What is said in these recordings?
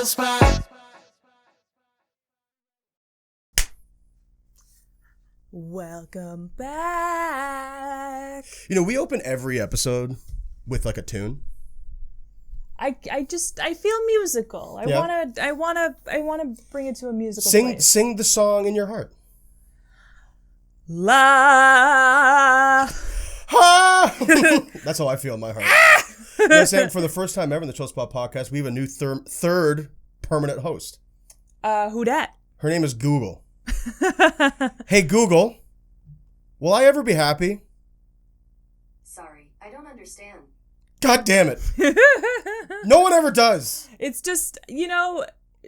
chill spot. Welcome back. You know, we open every episode with like a tune. I feel musical. I wanna bring it to a musical place. Sing the song in your heart. La. That's how I feel in my heart. You know, Sam, for the first time ever in the Chill Spot podcast, we have a new third permanent host. Who dat? Her name is Google. Hey Google, will I ever be happy? Sorry, I don't understand. God damn it. No one ever does. It's just,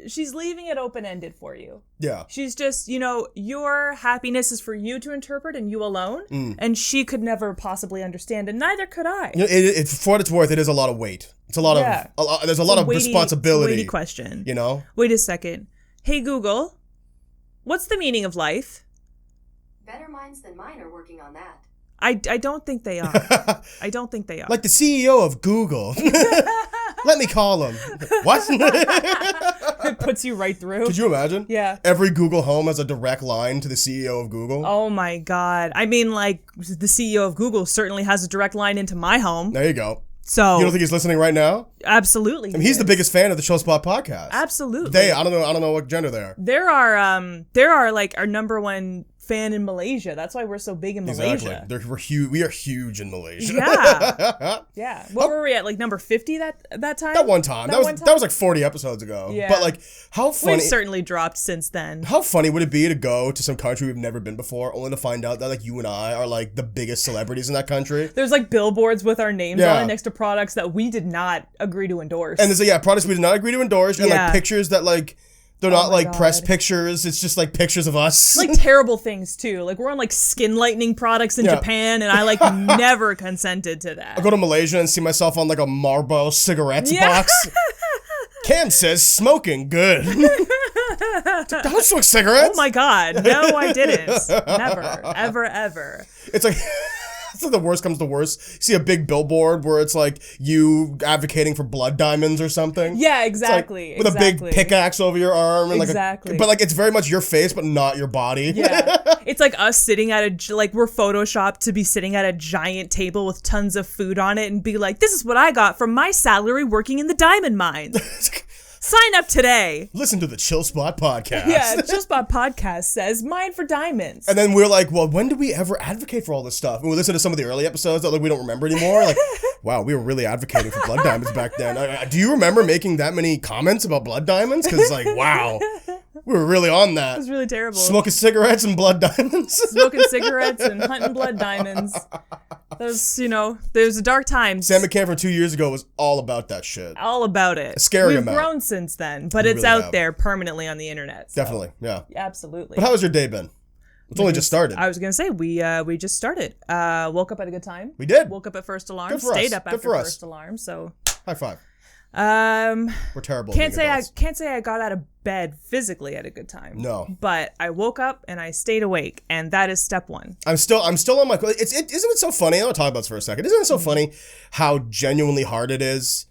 she's leaving it open-ended for you. Yeah. She's just, your happiness is for you to interpret and you alone. And she could never possibly understand, and neither could I. You know, for what it's worth, it is a lot of weight. It's a lot of, there's a lot of responsibility. Weighty question. You know? Wait a second. Hey Google, what's the meaning of life? Better minds than mine are working on that. I don't think they are. I don't think they are. Like the CEO of Google. Let me call him. What? It puts you right through. Could you imagine? Yeah. Every Google home has a direct line to the CEO of Google. Oh my God. I mean, like, the CEO of Google certainly has a direct line into my home. There you go. So you don't think he's listening right now? Absolutely. I mean, he's the biggest fan of the Chill Spot podcast. Absolutely. I don't know what gender they are. There are like our number one fan in Malaysia. That's why we're so big in Malaysia. Exactly. We are huge in Malaysia. Yeah. Yeah. What were we at? Like number 50 that time? That one time. That was like 40 episodes ago. Yeah. But like, how funny. We've certainly dropped since then. How funny would it be to go to some country we've never been before, only to find out that like you and I are like the biggest celebrities in that country? There's like billboards with our names on it next to products that we did not agree to endorse. And there's products we did not agree to endorse, and like pictures that like they're not like press pictures. It's just like pictures of us. Like terrible things too. Like we're on like skin lightening products in Japan, and I like never consented to that. I go to Malaysia and see myself on like a Marlboro cigarettes box. Cam says smoking good. Don't smoke cigarettes. Oh my God, no, I didn't. Never, ever, ever. It's like. It's like the worst comes to worst. See a big billboard where it's like you advocating for blood diamonds or something. Yeah, exactly. With a big pickaxe over your arm. And exactly. But like it's very much your face, but not your body. Yeah. It's like us sitting at we're photoshopped to be sitting at a giant table with tons of food on it and be like, this is what I got from my salary working in the diamond mines. Sign up today. Listen to the Chill Spot podcast. Yeah, Chill Spot podcast says mine for diamonds. And then we're like, well, when did we ever advocate for all this stuff? And we listen to some of the early episodes that like we don't remember anymore. Like, wow, we were really advocating for blood diamonds back then. Do you remember making that many comments about blood diamonds? Because like, wow, we were really on that. It was really terrible. Smoking cigarettes and blood diamonds. Smoking cigarettes and hunting blood diamonds. There's a dark times. Sam McCann from 2 years ago was all about that shit. All about it. A scary amount. We've grown since then, but it's really out there permanently on the internet. So. Definitely, yeah. Absolutely. But how has your day been? It's only just started. I was going to say, we just started. Woke up at a good time. We did. Woke up at first alarm. Good for Stayed us. up after first alarm, so. High five. We're terrible. Can't say I got out of bed physically at a good time. No. But I woke up and I stayed awake, and that is step one. I'm still on my. Isn't it so funny? I want to talk about this for a second. Isn't it so funny how genuinely hard it is?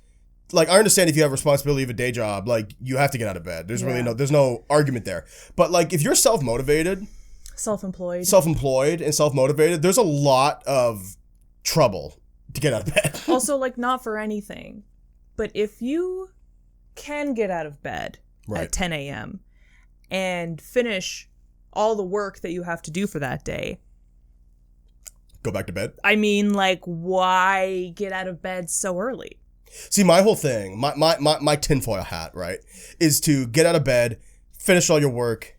Like, I understand if you have responsibility of a day job, like you have to get out of bed. There's really there's no argument there. But like, if you're self-motivated, self-employed and self-motivated, there's a lot of trouble to get out of bed. Also, like, not for anything. But if you can get out of bed at 10 a.m. and finish all the work that you have to do for that day. Go back to bed? I mean, like, why get out of bed so early? See, my whole thing, my tinfoil hat, right, is to get out of bed, finish all your work,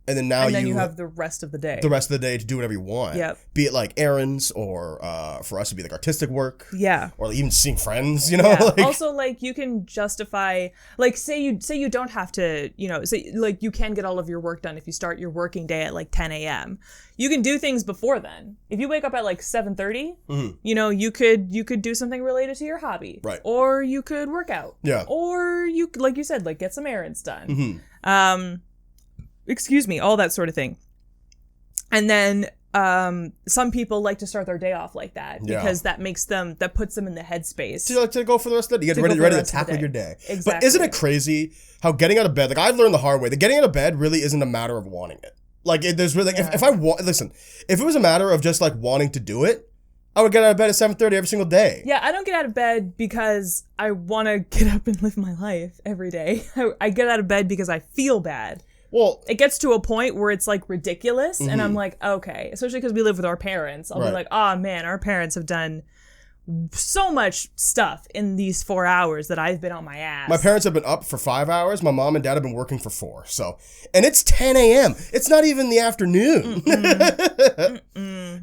and then you have the rest of the day. The rest of the day to do whatever you want. Yep. Be it like errands or for us to be like artistic work. Yeah. Or even seeing friends, you know? Yeah. Like, also, like, you can justify, like, say you don't have to, say, like, you can get all of your work done if you start your working day at like 10 a.m. You can do things before then. If you wake up at like 7:30, you could do something related to your hobby. Right. Or you could work out. Yeah. Or you, like you said, like, get some errands done. Excuse me, all that sort of thing. And then some people like to start their day off like that because that puts them in the headspace. So you like to go for the rest of the day. You get ready to tackle your day. Exactly. But isn't it crazy how getting out of bed, like I've learned the hard way, that getting out of bed really isn't a matter of wanting it. Like there's really, if it was a matter of just like wanting to do it, I would get out of bed at 7:30 every single day. Yeah, I don't get out of bed because I want to get up and live my life every day. I get out of bed because I feel bad. Well, it gets to a point where it's like ridiculous, and I'm like, okay, especially because we live with our parents. I'll be like, oh man, our parents have done so much stuff in these 4 hours that I've been on my ass. My parents have been up for 5 hours. My mom and dad have been working for 4. So, and it's 10 a.m. It's not even the afternoon.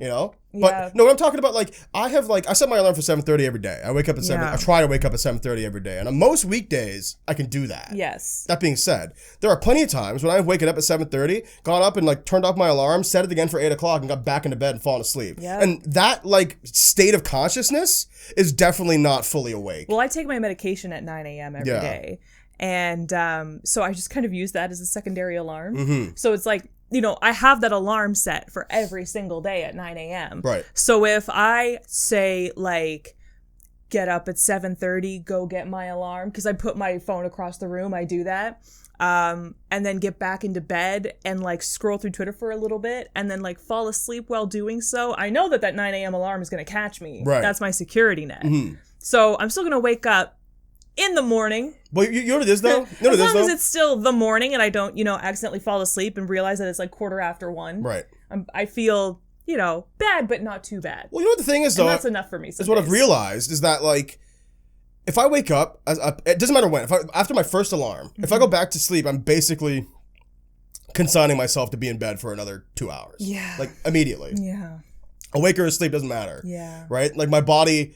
You know? But no, what I'm talking about, like, I set my alarm for 7:30 every day. I wake up at 7. I try to wake up at 7:30 every day. And on most weekdays, I can do that. Yes. That being said, there are plenty of times when I've waken up at 7:30, gone up and like turned off my alarm, set it again for 8 o'clock, and got back into bed and fallen asleep. Yeah. And that like state of consciousness is definitely not fully awake. Well, I take my medication at 9 a.m. every day. And so I just kind of use that as a secondary alarm. So it's like, you know, I have that alarm set for every single day at 9 a.m. Right. So if I say, like, get up at 7:30, go get my alarm, because I put my phone across the room, I do that, and then get back into bed and, like, scroll through Twitter for a little bit and then, like, fall asleep while doing so, I know that 9 a.m. alarm is going to catch me. Right. That's my security net. So I'm still going to wake up in the morning. Well, you know what it is, though? As long as it's still the morning and I don't, you know, accidentally fall asleep and realize that it's like 1:15. Right. I feel, you know, bad, but not too bad. Well, you know what the thing is, though? And that's enough for me. Is what I've realized is that, like, if I wake up, it doesn't matter when, after my first alarm, if I go back to sleep, I'm basically consigning myself to be in bed for another 2 hours. Yeah. Like, immediately. Yeah. Awake or asleep doesn't matter. Yeah. Right? Like, my body...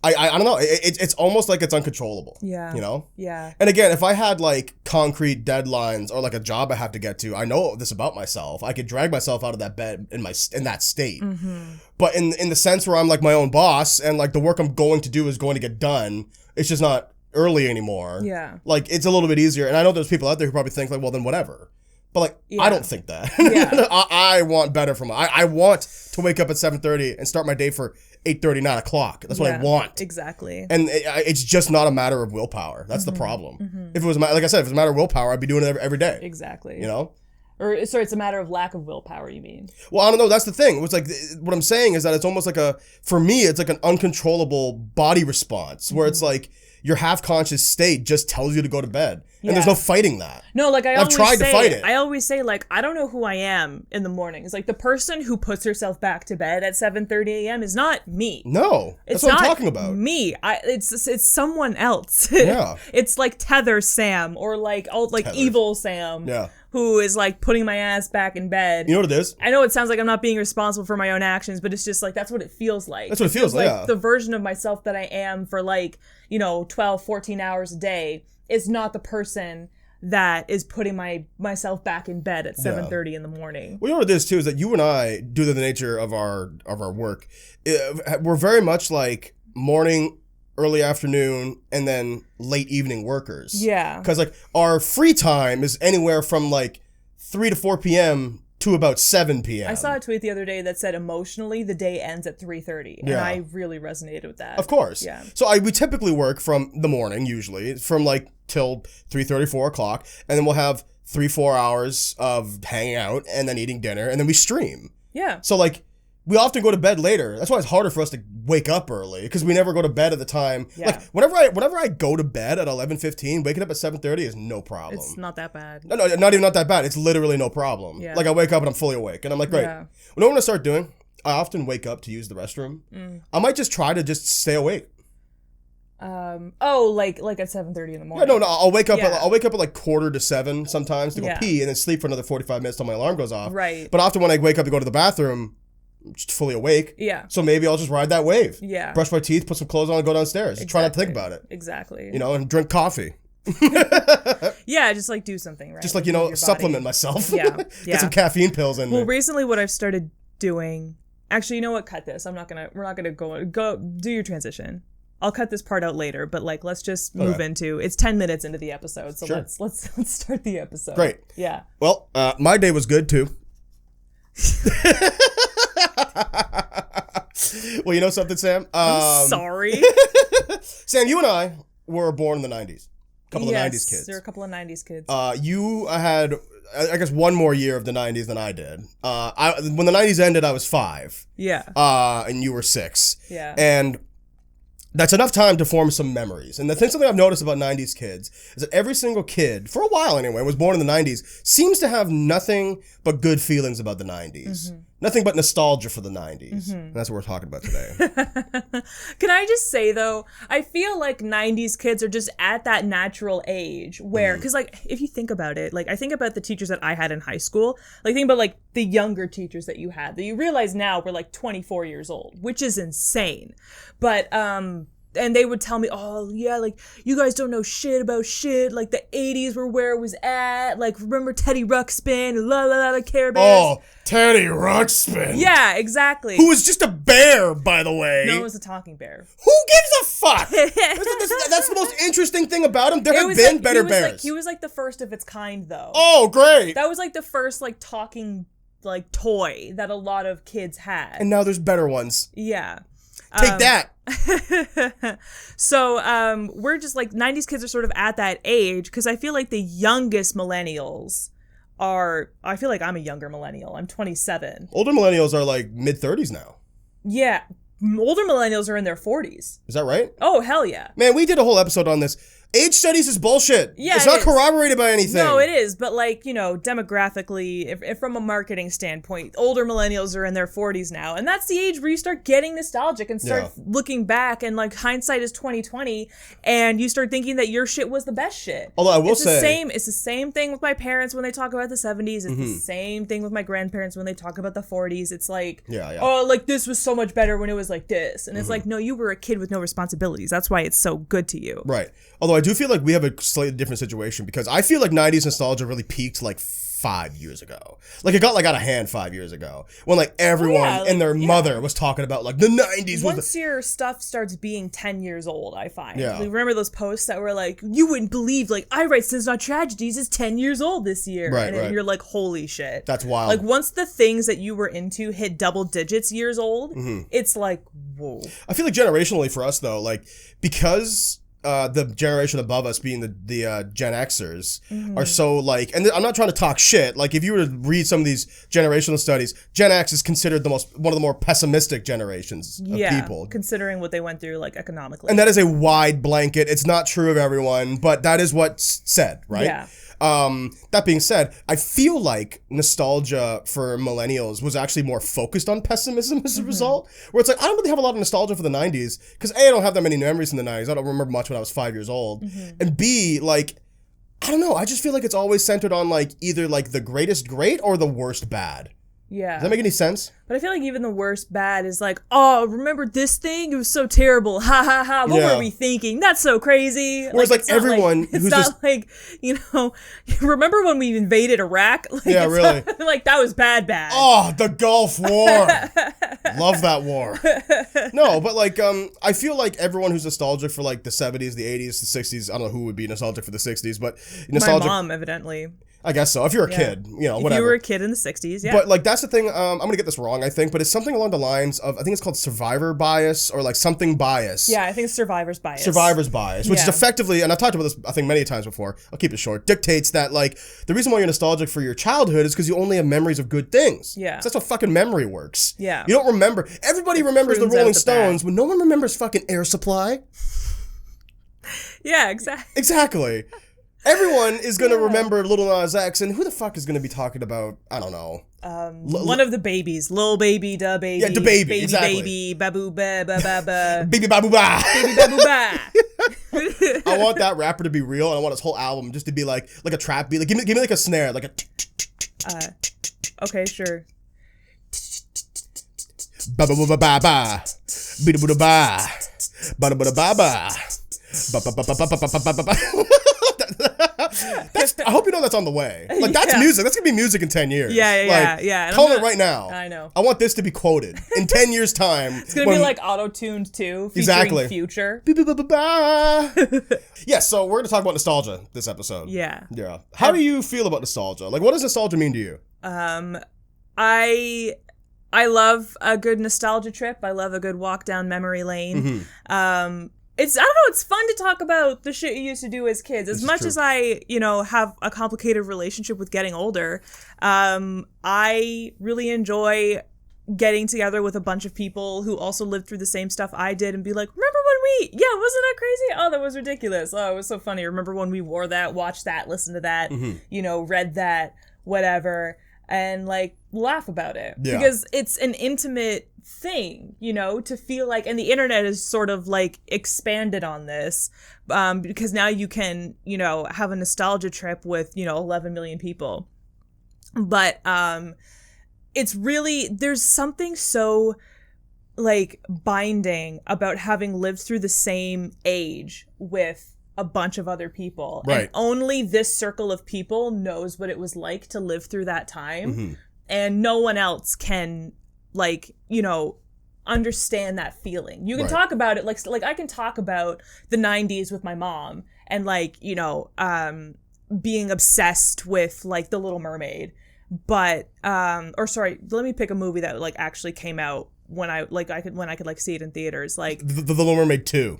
I don't know. It's almost like it's uncontrollable. Yeah. You know? Yeah. And again, if I had like concrete deadlines or like a job I have to get to, I know this about myself. I could drag myself out of that bed in that state. But in the sense where I'm like my own boss and like the work I'm going to do is going to get done, it's just not early anymore. Yeah. Like it's a little bit easier. And I know there's people out there who probably think like, well, then whatever. But like, I don't think that. Yeah. I want better from I want to wake up at 7:30 and start my day for 8:30, 9 o'clock. That's what I want. Exactly. And it's just not a matter of willpower. That's the problem. If it was, like I said, if it was a matter of willpower, I'd be doing it every day. Exactly. You know? Or, sorry, it's a matter of lack of willpower, you mean? Well, I don't know. That's the thing. It's like, what I'm saying is that it's almost like for me, it's like an uncontrollable body response where it's like your half-conscious state just tells you to go to bed. And there's no fighting that. No, like I've tried to fight it. I always say, like, I don't know who I am in the mornings. Like, the person who puts herself back to bed at 7:30 a.m. is not me. No, that's what I'm talking about. Me. It's someone else. Yeah. It's like Tether Sam or like Evil Sam. Yeah. Who is like putting my ass back in bed. You know what it is? I know it sounds like I'm not being responsible for my own actions, but it's just like, that's what it feels like. That's what it feels like, yeah. The version of myself that I am for like, 12, 14 hours a day is not the person that is putting myself back in bed at 7:30 in the morning. Well, you know what it is too, is that you and I, due to the nature of our work, we're very much like morning, early afternoon, and then late evening workers. Yeah. Because like our free time is anywhere from like 3 to 4 p.m. to about 7 p.m. I saw a tweet the other day that said emotionally the day ends at 3:30, and I really resonated with that. Of course. Yeah. So we typically work from the morning, usually, from like till 3:30, 4 o'clock, and then we'll have 3-4 hours of hanging out and then eating dinner, and then we stream. Yeah. So like we often go to bed later. That's why it's harder for us to wake up early, because we never go to bed at the time. Yeah. Like whenever I go to bed at 11:15, waking up at 7:30 is no problem. It's not that bad. No, not even that bad. It's literally no problem. Yeah. Like I wake up and I'm fully awake, and I'm like, great. Yeah. You know what I'm gonna start doing? I often wake up to use the restroom. I might just try to just stay awake. Like at 7:30 in the morning. Yeah, no, I'll wake up. Yeah. I'll wake up at like 6:45 sometimes to go pee, and then sleep for another 45 minutes till my alarm goes off. Right. But often when I wake up to go to the bathroom, I'm just fully awake. Yeah. So maybe I'll just ride that wave. Yeah. Brush my teeth, put some clothes on, and go downstairs. Exactly. Try not to think about it. Exactly. And drink coffee. Yeah, just like do something, right? Just like, supplement myself. Yeah. Get some caffeine pills in Well, there. recently what I've started doing, actually, you know what? Cut this. We're not gonna go do your transition. I'll cut this part out later, but like, let's just move into, it's 10 minutes into the episode. So Sure. let's start the episode. Great. Yeah. Well, my day was good too. Well, you know something, Sam? I'm sorry. Sam, you and I were born in the 90s. Couple of 90s kids. There are a couple of 90s kids. You had, I guess, one more year of the 90s than I did. When the 90s ended, I was 5. Yeah. And you were 6. Yeah. And that's enough time to form some memories. And something I've noticed about 90s kids is that every single kid, for a while anyway, was born in the 90s, seems to have nothing but good feelings about the 90s. Mm-hmm. Nothing but nostalgia for the 90s. Mm-hmm. And that's what we're talking about today. Can I just say, though, I feel like 90s kids are just at that natural age where, because, like, if you think about it, like, I think about the teachers that I had in high school, like, think about, like, the younger teachers that you had, that you realize now were, like, 24 years old, which is insane. But, and they would tell me, oh, yeah, like, you guys don't know shit about shit. Like, the 80s were where it was at. Like, remember Teddy Ruxpin? La, la, la, the Care Bears. Oh, Teddy Ruxpin. Yeah, exactly. Who was just a bear, by the way. No, it was a talking bear. Who gives a fuck? That's the most interesting thing about him. There have been better bears. He was, like, the first of its kind, though. Oh, great. That was, like, the first, like, talking, like, toy that a lot of kids had. And now there's better ones. Yeah. Take that. So we're just like 90s kids are sort of at that age because I feel like the youngest millennials I feel like I'm a younger millennial. I'm 27. Older millennials are like mid-30s now. Yeah. Older millennials are in their 40s. Is that right? Oh, hell yeah. Man, we did a whole episode on this. Age studies is bullshit. Yeah, it's not corroborated by anything. No, it is. But, like, you know, demographically, if from a marketing standpoint, older millennials are in their 40s now. And that's the age where you start getting nostalgic and start looking back. And, like, hindsight is 20/20. And you start thinking that your shit was the best shit. Although I will say... It's the same thing with my parents when they talk about the 70s. It's the same thing with my grandparents when they talk about the 40s. It's like, oh, like, this was so much better when it was like this. And it's like, no, you were a kid with no responsibilities. That's why it's so good to you. Right. Although I do feel like we have a slightly different situation because I feel like 90s nostalgia really peaked like 5 years ago. Like it got like out of hand 5 years ago when like everyone and their mother was talking about like the 90s. Once your stuff starts being 10 years old, I find. Yeah. Like, remember those posts that were like, you wouldn't believe like I Write Sins Not Tragedies is 10 years old this year. Right, and you're like, holy shit. That's wild. Like once the things that you were into hit double digits years old, it's like, whoa. I feel like generationally for us though, like because the generation above us being the Gen Xers are so like, and I'm not trying to talk shit. Like if you were to read some of these generational studies, Gen X is considered one of the more pessimistic generations of people. Considering what they went through like economically. And that is a wide blanket. It's not true of everyone, but that is what's said, right? Yeah. That being said, I feel like nostalgia for millennials was actually more focused on pessimism as a result, where it's like, I don't really have a lot of nostalgia for the 90s because A, I don't have that many memories in the 90s. I don't remember much when I was 5 years old. And B, like, I don't know. I just feel like it's always centered on like either like the greatest great or the worst bad. Yeah. Does that make any sense? But I feel like even the worst bad is like, oh, remember this thing? It was so terrible. Ha ha ha. What were we thinking? That's so crazy. Whereas like everyone it's who's not just like, you know, remember when we invaded Iraq? Like, yeah, really. Like that was bad. Oh, the Gulf War. Love that war. No, but like I feel like everyone who's nostalgic for like the 70s, the 80s, the 60s, I don't know who would be nostalgic for the 60s, but nostalgic. My mom, evidently. I guess so. If you're a kid, you know, whatever. If you were a kid in the 60s, yeah. But, like, that's the thing. I'm going to get this wrong, I think, but it's something along the lines of, I think it's called survivor bias or, like, something bias. Yeah, I think it's survivor's bias. Survivor's bias, which is effectively, and I've talked about this, I think, many times before. I'll keep it short. Dictates that, like, the reason why you're nostalgic for your childhood is because you only have memories of good things. Yeah. So that's how fucking memory works. Yeah. You don't remember. Everybody remembers the Rolling Stones, but no one remembers fucking Air Supply. Yeah, exactly. Exactly. Everyone is going to remember Lil Nas X, and who the fuck is going to be talking about, I don't know. One of the babies. Lil Baby, Da Baby. Yeah, Da Baby, exactly. Baby, Babu Ba Ba Ba Ba. Baby Babu Ba. Baby Babu Ba. I want that rapper to be real, and I want his whole album just to be like a trap beat. Like, give me like a snare, like a... Okay, sure. Ba ba ba ba ba ba. Ba ba ba ba. Ba ba ba ba. I hope you know that's on the way. Like that's music. That's gonna be music in 10 years. Yeah. Tell it right now. I know. I want this to be quoted in 10 years' time. It's gonna be like auto-tuned too, featuring exactly. Future. Yeah, so we're gonna talk about nostalgia this episode. Yeah. How do you feel about nostalgia? Like, what does nostalgia mean to you? I love a good nostalgia trip. I love a good walk down memory lane. It's, I don't know, it's fun to talk about the shit you used to do as kids. As much as I, have a complicated relationship with getting older, I really enjoy getting together with a bunch of people who also lived through the same stuff I did and be like, remember when wasn't that crazy? Oh, that was ridiculous. Oh, it was so funny. Remember when we wore that, watched that, listened to that, read that, whatever, and like laugh about it. Yeah. Because it's an intimate thing, to feel like, and the internet is sort of like expanded on this, because now you can, have a nostalgia trip with, 11 million people. But, it's really, there's something so like binding about having lived through the same age with a bunch of other people. Right. And only this circle of people knows what it was like to live through that time. And no one else can understand that feeling. You can talk about it like I can talk about the 90s with my mom and being obsessed with like The Little Mermaid. But let me pick a movie that like actually came out when I could see it in theaters, like the Little Mermaid 2.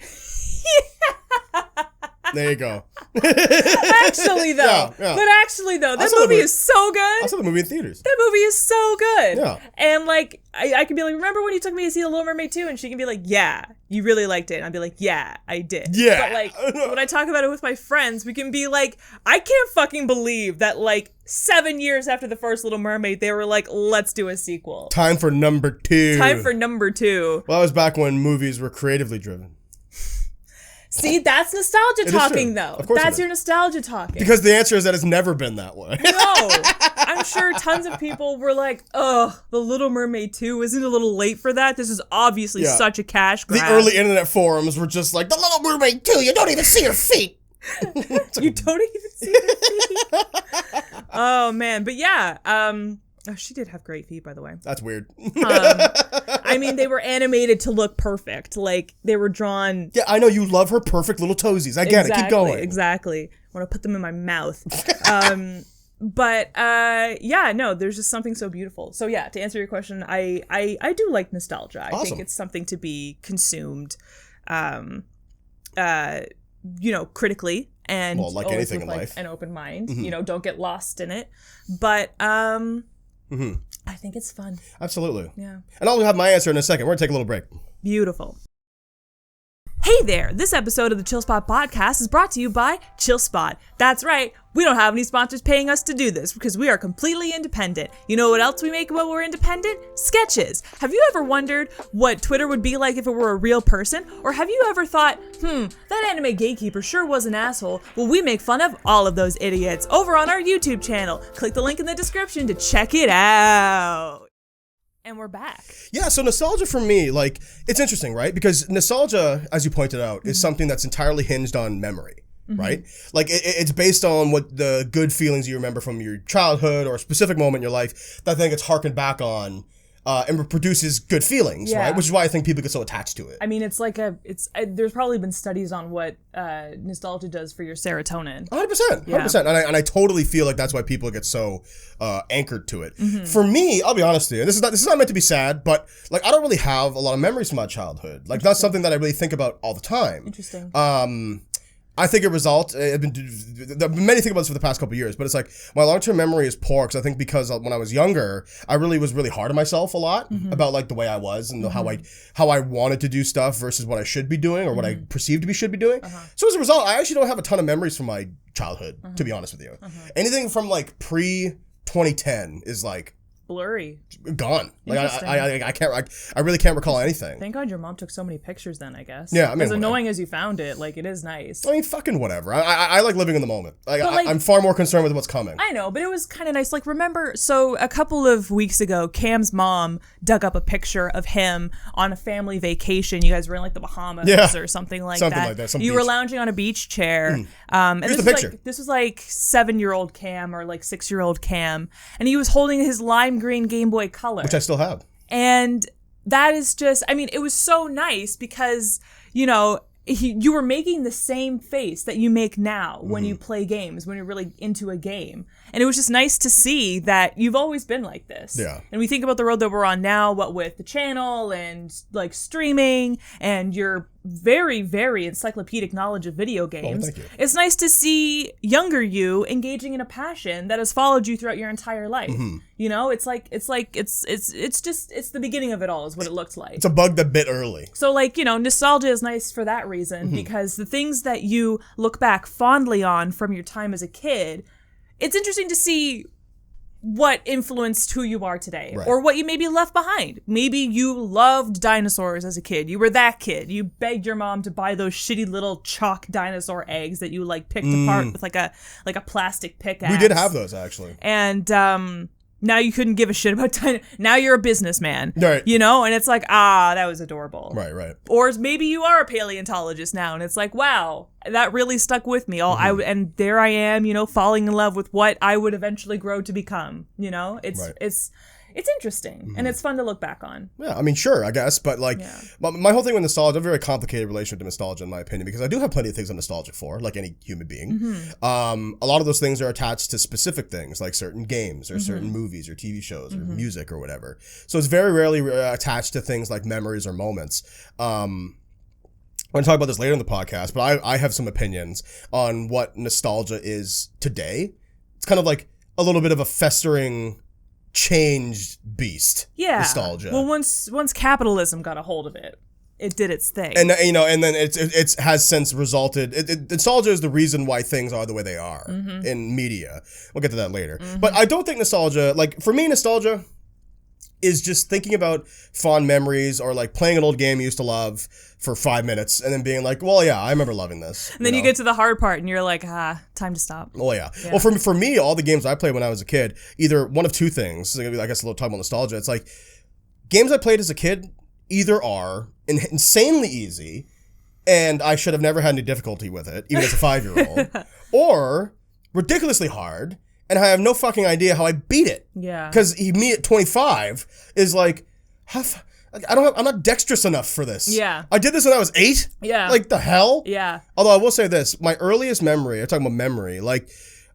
There you go. Actually though, that movie is so good. I saw the movie in theaters. That movie is so good. Yeah. And like I can be like, remember when you took me to see The Little Mermaid 2? And she can be like, yeah, you really liked it. And I'd be like, yeah, I did. Yeah. But like when I talk about it with my friends, we can be like, I can't fucking believe that like 7 years after the first Little Mermaid, they were like, let's do a sequel. Time for number 2. Well, that was back when movies were creatively driven. See, that's nostalgia talking, though. Of course that's your nostalgia talking. Because the answer is that it's never been that way. No. I'm sure tons of people were like, oh, The Little Mermaid 2, isn't it a little late for that? This is obviously such a cash grab. The early internet forums were just like, The Little Mermaid 2, you don't even see her feet. You don't even see her feet? Oh, man. But yeah, oh, she did have great feet, by the way. That's weird. I mean, they were animated to look perfect. Like, they were drawn... Yeah, I know you love her perfect little toesies. I get it. Keep going. Exactly. I want to put them in my mouth. But, there's just something so beautiful. So, yeah, to answer your question, I do like nostalgia. I think it's something to be consumed, critically. And like anything in life. An open mind. Don't get lost in it. But... I think it's fun. Absolutely. Yeah. And I'll have my answer in a second. We're going to take a little break. Beautiful. Hey there! This episode of the Chill Spot podcast is brought to you by Chill Spot. That's right, we don't have any sponsors paying us to do this because we are completely independent. You know what else we make while we're independent? Sketches. Have you ever wondered what Twitter would be like if it were a real person? Or have you ever thought, that anime gatekeeper sure was an asshole? Well, we make fun of all of those idiots over on our YouTube channel. Click the link in the description to check it out. And we're back. Yeah, so nostalgia for me, like, it's interesting, right? Because nostalgia, as you pointed out, is something that's entirely hinged on memory, right? Like, it's based on what the good feelings you remember from your childhood or a specific moment in your life that then gets harkened back on and produces good feelings, right? Which is why I think people get so attached to it. I mean, it's like there's probably been studies on what nostalgia does for your serotonin. 100%. And I totally feel like that's why people get so anchored to it. For me, I'll be honest with you, this is not meant to be sad, but like I don't really have a lot of memories from my childhood. Like that's something that I really think about all the time. Interesting. I think there have been many things about this for the past couple of years, but it's like my long-term memory is poor because I think because when I was younger, I really was really hard on myself a lot about like the way I was and how I wanted to do stuff versus what I should be doing or what I perceived to should be doing. So as a result, I actually don't have a ton of memories from my childhood, to be honest with you. Anything from like pre-2010 is like blurry, gone. Like I really can't recall anything. Thank God your mom took so many pictures then, I guess. Yeah, I mean, as annoying as you found it, like it is nice. I mean, fucking whatever. I like living in the moment. I'm far more concerned with what's coming. I know, but it was kind of nice. Like, remember, so a couple of weeks ago, Cam's mom dug up a picture of him on a family vacation. You guys were in like the Bahamas or something like that. You were lounging on a beach chair. And Here's the picture. This was like 7-year-old Cam or like 6-year-old Cam, and he was holding his lime green Game Boy Color, which I still have. And that is just, I mean, it was so nice because, you were making the same face that you make now when you play games, when you're really into a game. And it was just nice to see that you've always been like this. Yeah. And we think about the road that we're on now, what with the channel and like streaming and your very, very encyclopedic knowledge of video games. thank you. It's nice to see younger you engaging in a passion that has followed you throughout your entire life. You know, it's the beginning of it all is what it looked like. It's a bug that bit early. So, like, you know, nostalgia is nice for that reason because the things that you look back fondly on from your time as a kid, it's interesting to see what influenced who you are today or what you maybe left behind. Maybe you loved dinosaurs as a kid. You were that kid. You begged your mom to buy those shitty little chalk dinosaur eggs that you like picked apart with like a plastic pickaxe. We did have those, actually. And now you couldn't give a shit about now you're a businessman. Right. You know, and it's like, that was adorable. Right. Or maybe you are a paleontologist now, and it's like, wow, that really stuck with me. And there I am, you know, falling in love with what I would eventually grow to become. You know, it's interesting and it's fun to look back on. Yeah, I mean, sure, I guess, but like, my whole thing with nostalgia, I have a very complicated relationship to nostalgia, in my opinion, because I do have plenty of things I'm nostalgic for, like any human being. A lot of those things are attached to specific things, like certain games or certain movies or TV shows or music or whatever. So it's very rarely attached to things like memories or moments. I'm going to talk about this later in the podcast, but I have some opinions on what nostalgia is today. It's kind of like a little bit of a festering, changed beast. Nostalgia. Well, once capitalism got a hold of it, it did its thing. And you know, and then it has since resulted. Nostalgia is the reason why things are the way they are in media. We'll get to that later. But I don't think nostalgia, like for me, nostalgia is just thinking about fond memories or like playing an old game you used to love for 5 minutes and then being like, well, yeah, I remember loving this. And then you get to the hard part and you're like, time to stop. Well, yeah. Well, for me, all the games I played when I was a kid, either one of two things, I guess a little talk about nostalgia. It's like games I played as a kid either are insanely easy and I should have never had any difficulty with it, even as a 5-year-old, or ridiculously hard and I have no fucking idea how I beat it. Yeah. Because me at 25 is like, I'm not dexterous enough for this. Yeah. I did this when I was 8. Yeah. Like the hell? Yeah. Although I will say this, my earliest memory, I'm talking about memory, like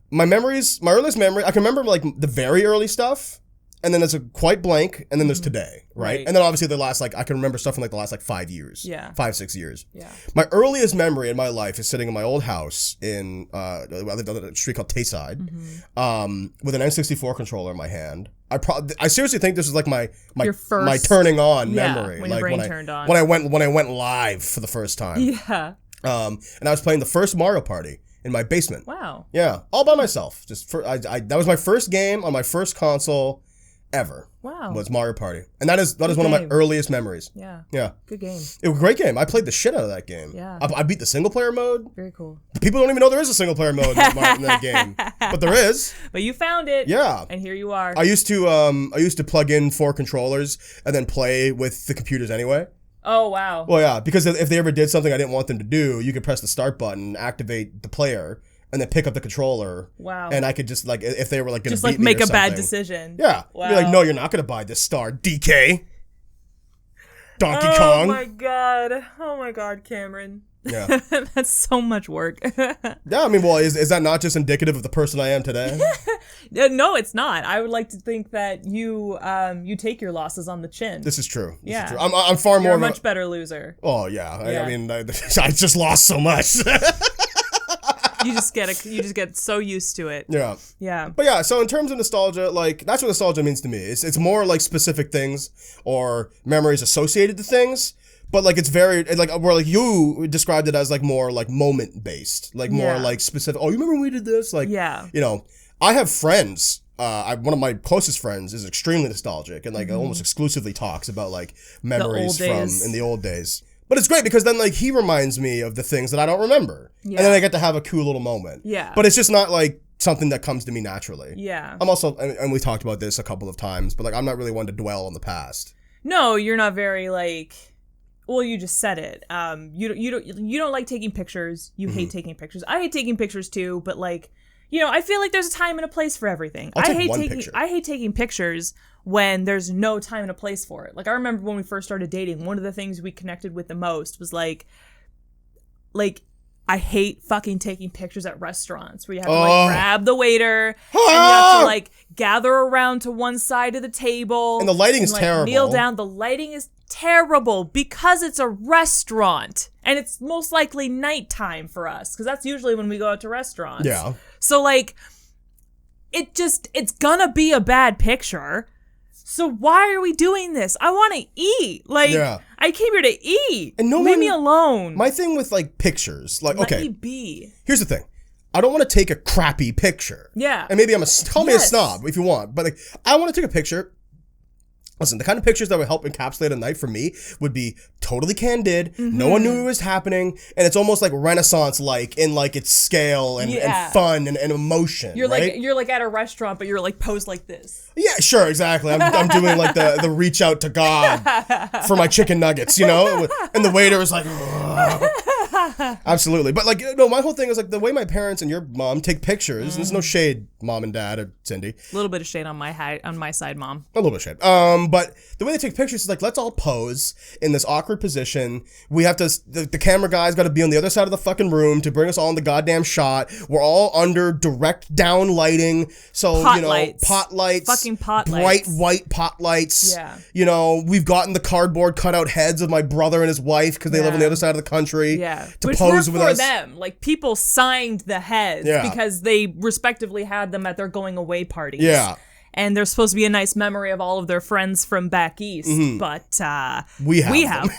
my earliest memory, I can remember like the very early stuff. And then there's a quite blank, and then there's today, right? And then obviously the last, like, I can remember stuff from like the last like 5 years. Yeah. 5-6 years. Yeah. My earliest memory in my life is sitting in my old house in, I lived on a street called Tayside, with an N64 controller in my hand. I seriously think this is like my first, my turning on memory. When like your brain turned on. When I went live for the first time. Yeah. And I was playing the first Mario Party in my basement. Wow. Yeah. All by myself. That was my first game on my first console ever. Wow. Was Mario Party. And that is one of my earliest memories. Yeah. Yeah. Good game. It was a great game. I played the shit out of that game. Yeah. I beat the single player mode. Very cool. People don't even know there is a single player mode in that game. But there is. But you found it. Yeah. And here you are. I used to plug in 4 controllers and then play with the computers anyway. Oh, wow. Well, yeah, because if they ever did something I didn't want them to do, you could press the start button, activate the player, and then pick up the controller. Wow. And I could just, like, if they were, like, going to just, like, make a bad decision. Yeah. Wow. Be like, no, you're not going to buy this star, DK. Donkey Kong. Oh, my God, Cameron. Yeah. That's so much work. Yeah, I mean, well, is that not just indicative of the person I am today? No, it's not. I would like to think that you take your losses on the chin. This is true. Yeah. Is true. I'm far You're more a much better loser. Oh, yeah. I mean, I just lost so much. You just get so used to it. Yeah. Yeah. But yeah, so in terms of nostalgia, like, that's what nostalgia means to me. It's more like specific things or memories associated to things. But like it's very like where like you described it as like more like moment based, like more like specific. Oh, you remember when we did this? Like, you know, I have friends. One of my closest friends is extremely nostalgic and like almost exclusively talks about like memories from in the old days. But it's great because then like he reminds me of the things that I don't remember, and then I get to have a cool little moment. Yeah. But it's just not like something that comes to me naturally. Yeah. I'm also, and we talked about this a couple of times, but like I'm not really one to dwell on the past. No, you're not very like. Well, you just said it. You don't like taking pictures. You hate taking pictures. I hate taking pictures too, but like, you know, I feel like there's a time and a place for everything. I hate taking pictures when there's no time and a place for it. Like I remember when we first started dating, one of the things we connected with the most was like like, I hate fucking taking pictures at restaurants where you have to like grab the waiter and you have to like gather around to one side of the table. And the lighting is like, terrible. Kneel down. The lighting is terrible because it's a restaurant and it's most likely nighttime for us because that's usually when we go out to restaurants. Yeah. So like, it's gonna be a bad picture. So why are we doing this? I want to eat. Like, I came here to eat. And leave me alone. My thing with like pictures, like, Let me be. Here's the thing. I don't want to take a crappy picture. Yeah. And maybe call me a snob if you want, but like, I want to take a picture. Listen, the kind of pictures that would help encapsulate a night for me would be totally candid. Mm-hmm. No one knew it was happening. And it's almost like Renaissance-like in like its scale and fun and emotion. You're right? you're like at a restaurant, but you're like posed like this. Yeah, sure, exactly. I'm doing like the reach out to God for my chicken nuggets, you know? And the waiter is like, absolutely. But like, no, my whole thing is like the way my parents and your mom take pictures. There's no shade, mom and dad or Cindy. A little bit of shade on my side, mom. A little bit of shade. But the way they take pictures is like, let's all pose in this awkward position. We have to, the camera guy's got to be on the other side of the fucking room to bring us all in the goddamn shot. We're all under direct down lighting. So, pot you know, lights. pot lights. Fucking pot bright lights. white pot lights. Yeah. You know, we've gotten the cardboard cutout heads of my brother and his wife because they live on the other side of the country. Yeah. To Which pose were with for us. them. Like, people signed the heads because they respectively had them at their going away parties. Yeah. And there's supposed to be a nice memory of all of their friends from back east, but we have them.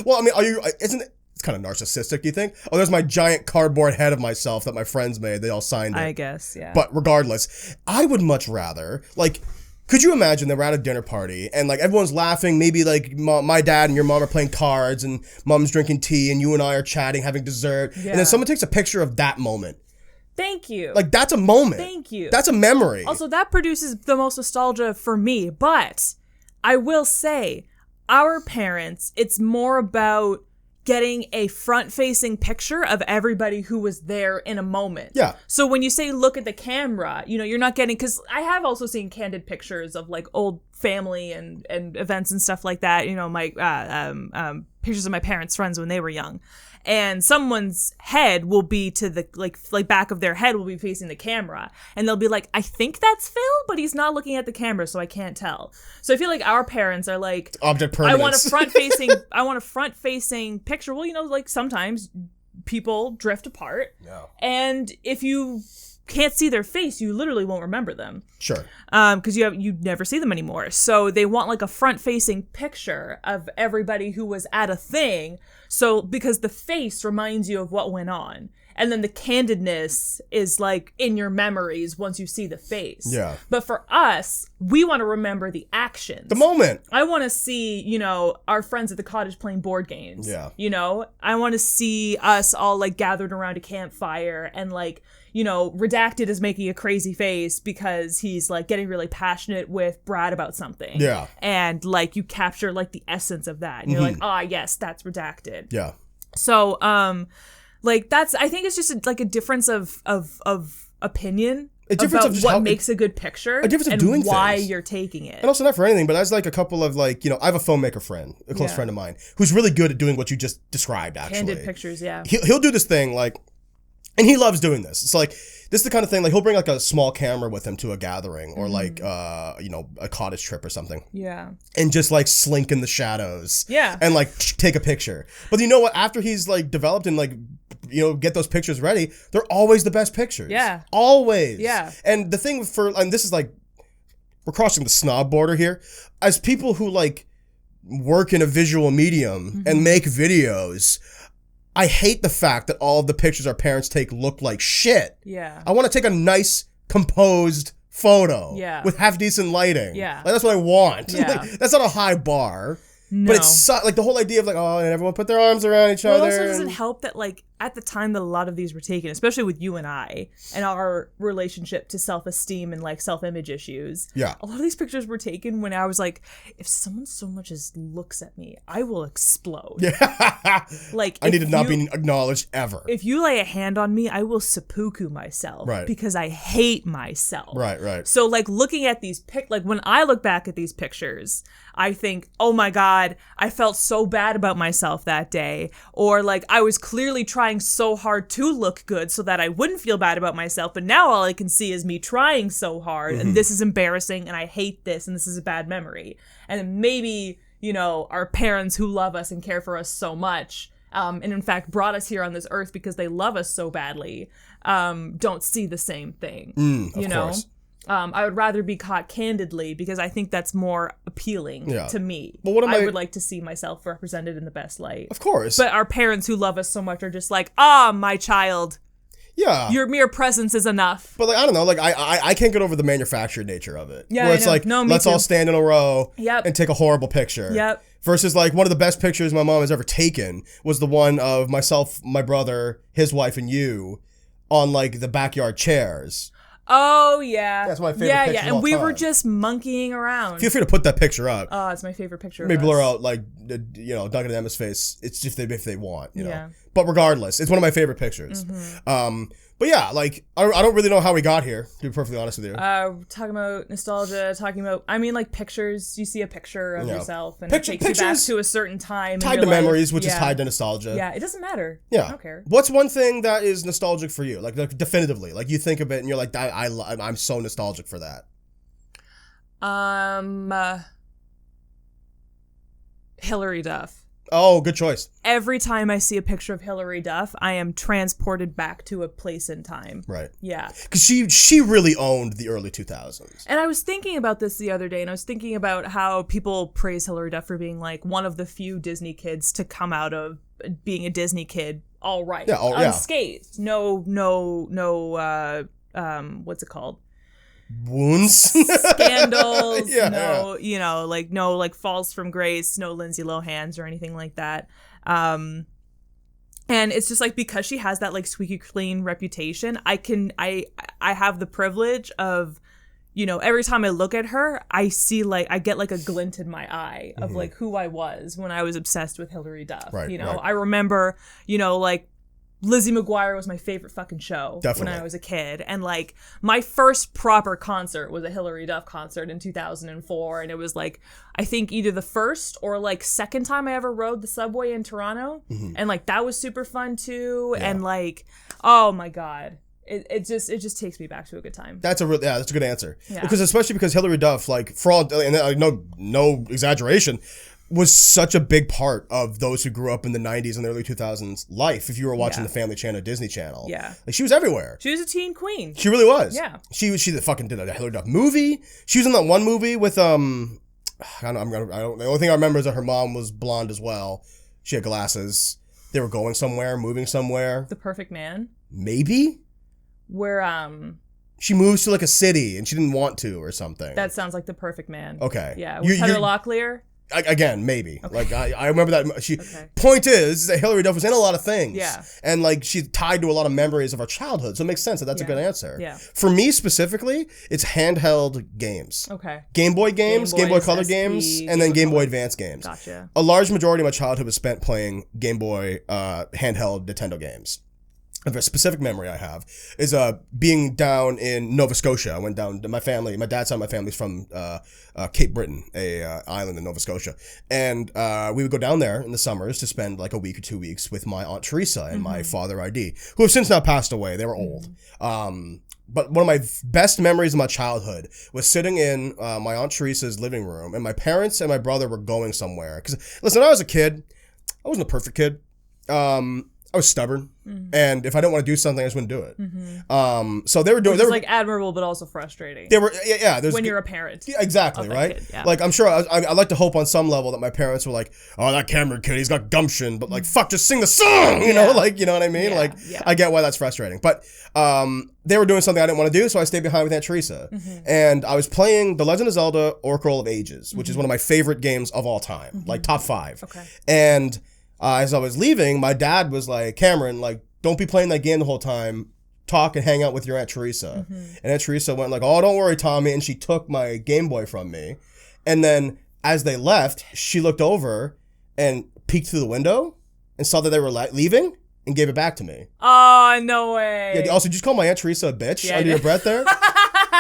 Well, I mean, isn't it? It's kind of narcissistic, do you think? Oh, there's my giant cardboard head of myself that my friends made. They all signed it. I guess, yeah. But regardless, I would much rather, like, could you imagine that we're at a dinner party and like everyone's laughing, maybe like my dad and your mom are playing cards and mom's drinking tea and you and I are chatting, having dessert. Yeah. And then someone takes a picture of that moment. Thank you. Like, that's a moment. Thank you. That's a memory. Also, that produces the most nostalgia for me. But I will say, our parents, it's more about getting a front-facing picture of everybody who was there in a moment. Yeah. So when you say look at the camera, you know, you're not getting... Because I have also seen candid pictures of, like, old family and events and stuff like that. You know, my pictures of my parents' friends when they were young. And someone's head will be to the like back of their head will be facing the camera, and they'll be like, I think that's Phil, but he's not looking at the camera, so I can't tell. So I feel like our parents are like, object permanence. I want a front facing picture. Well, you know, like sometimes people drift apart, and if you can't see their face, you literally won't remember them. Sure. Because you never see them anymore. So they want like a front-facing picture of everybody who was at a thing. So because the face reminds you of what went on. And then the candidness is like in your memories once you see the face. Yeah. But for us, we want to remember the actions. The moment. I want to see, you know, our friends at the cottage playing board games. Yeah. You know, I want to see us all like gathered around a campfire and like, you know, Redacted is making a crazy face because he's like getting really passionate with Brad about something. Yeah. And like you capture like the essence of that. And you're like, yes, that's Redacted. Yeah. So, like that's, I think it's just like a difference of opinion. A difference about of just what makes a good picture. A difference of doing why things. You're taking it. And also not for anything, but as like a couple of like, you know, I have a filmmaker friend, a close friend of mine, who's really good at doing what you just described actually. Candid pictures, yeah. He'll do this thing like, and he loves doing this. It's like, this is the kind of thing, like he'll bring like a small camera with him to a gathering or like, you know, a cottage trip or something. Yeah. And just like slink in the shadows. Yeah. And like take a picture. But you know what? After he's like developed and like, you know, get those pictures ready, they're always the best pictures. Yeah. Always. Yeah. And the thing and this is like, we're crossing the snob border here. As people who like work in a visual medium and make videos, I hate the fact that all of the pictures our parents take look like shit. Yeah. I want to take a nice, composed photo. Yeah. With half decent lighting. Yeah. Like, that's what I want. Yeah. Like, that's not a high bar. No. But it's like the whole idea of like, oh, and everyone put their arms around each other. It also doesn't help that like at the time that a lot of these were taken, especially with you and I and our relationship to self-esteem and like self-image issues. Yeah. A lot of these pictures were taken when I was like, if someone so much as looks at me, I will explode. Yeah. Like I need to not be acknowledged ever. If you lay a hand on me, I will seppuku myself. Right. Because I hate myself. Right. So like looking at these like when I look back at these pictures, I think, oh my God, God, I felt so bad about myself that day. Or like, I was clearly trying so hard to look good so that I wouldn't feel bad about myself. But now all I can see is me trying so hard. And this is embarrassing. And I hate this. And this is a bad memory. And maybe, you know, our parents who love us and care for us so much, and in fact brought us here on this earth because they love us so badly, don't see the same thing. Of course. I would rather be caught candidly because I think that's more appealing to me. But I would like to see myself represented in the best light. Of course. But our parents who love us so much are just like, ah, my child. Yeah. Your mere presence is enough. But like, I don't know, like I can't get over the manufactured nature of it. Yeah, where it's like, let's all stand in a row and take a horrible picture. Yep. Versus like one of the best pictures my mom has ever taken was the one of myself, my brother, his wife, and you on like the backyard chairs. Oh, yeah. That's my favorite picture of all and we were time. just monkeying around. Feel free to put that picture up. Oh, it's my favorite picture Maybe of blur us. out like, you know, Duncan and Emma's face. It's just if they want, you know. Yeah. But regardless, it's one of my favorite pictures. But yeah, like, I don't really know how we got here, to be perfectly honest with you. Talking about nostalgia, I mean, like pictures. You see a picture of yourself and it takes you back pictures to a certain time. in tied your to life. memories, which is tied to nostalgia. Yeah, it doesn't matter. Yeah. I don't care. What's one thing that is nostalgic for you? Like definitively. Like, you think of it and you're like, I'm so nostalgic for that. Hillary Duff. Oh, good choice. Every time I see a picture of Hillary Duff, I am transported back to a place in time. Right. Yeah. Because she really owned the early 2000s. And I was thinking about this the other day, and I was thinking about how people praise Hillary Duff for being like one of the few Disney kids to come out of being a Disney kid all right. Yeah, unscathed. No, what's it called? Wounds. Scandals. Yeah. You know, like no like falls from grace, no Lindsay Lohans or anything like that. And it's just like, because she has that like squeaky clean reputation, I have the privilege of, you know, every time I look at her, I see like, I get like a glint in my eye of like who I was when I was obsessed with Hillary Duff. Right, you know, right. I remember, you know, like Lizzie McGuire was my favorite fucking show Definitely. when I was a kid. And like my first proper concert was a Hillary Duff concert in 2004. And it was like, I think either the first or like second time I ever rode the subway in Toronto. And like, that was super fun too. Yeah. And like, oh my God. It just takes me back to a good time. That's a good answer. Yeah. Especially because Hillary Duff, like, for all, and no exaggeration, was such a big part of those who grew up in the 90s and the early 2000s life. If you were watching the Family Channel, Disney Channel, Yeah. like, she was everywhere. She was a teen queen. She really was. Yeah. She fucking did a Hillary Duff movie. She was in that one movie with the only thing I remember is that her mom was blonde as well. She had glasses. They were going somewhere, moving somewhere. The Perfect Man. Maybe Where she moves to like a city and she didn't want to or something. that sounds like The Perfect Man. Okay. Yeah. With Heather Locklear. Again, maybe. Okay. Like, I remember that. Okay. Point is that Hillary Duff was in a lot of things. Yeah. And, like, she's tied to a lot of memories of our childhood. So it makes sense that that's a good answer. Yeah. For me specifically, it's handheld games. Okay. Game Boy games, Game Boy Boys, Color SP, games, and then Game Boy Advance games. Gotcha. A large majority of my childhood was spent playing Game Boy handheld Nintendo games. A very specific memory I have is being down in Nova Scotia. I went down to my dad's side of my family's from Cape Breton, a island in Nova Scotia. And we would go down there in the summers to spend like a week or 2 weeks with my Aunt Teresa and my father ID, who have since now passed away. They were old. But one of my best memories of my childhood was sitting in my Aunt Teresa's living room, and my parents and my brother were going somewhere. Because, listen, when I was a kid, I wasn't a perfect kid. I was stubborn, and if I didn't want to do something, I just wouldn't do it. So they were doing. It's like admirable, but also frustrating. They were, yeah. When you're a parent. Yeah, exactly, of that right? kid, yeah. Like, I'm sure I like to hope on some level that my parents were like, "Oh, that Cameron kid, he's got gumption," but like, fuck, just sing the song, you know? Like, you know what I mean? Yeah, Like, yeah. I get why that's frustrating, but they were doing something I didn't want to do, so I stayed behind with Aunt Teresa, and I was playing The Legend of Zelda: Oracle of Ages, which is one of my favorite games of all time, like top 5. Okay. And as I was leaving, my dad was like, "Cameron, like, don't be playing that game the whole time. Talk and hang out with your Aunt Teresa." And Aunt Teresa went like, "Oh, don't worry, Tommy." And she took my Game Boy from me. And then as they left, she looked over and peeked through the window and saw that they were leaving and gave it back to me. Oh, no way. Yeah. Also, just call my Aunt Teresa a bitch Yeah, under your breath there.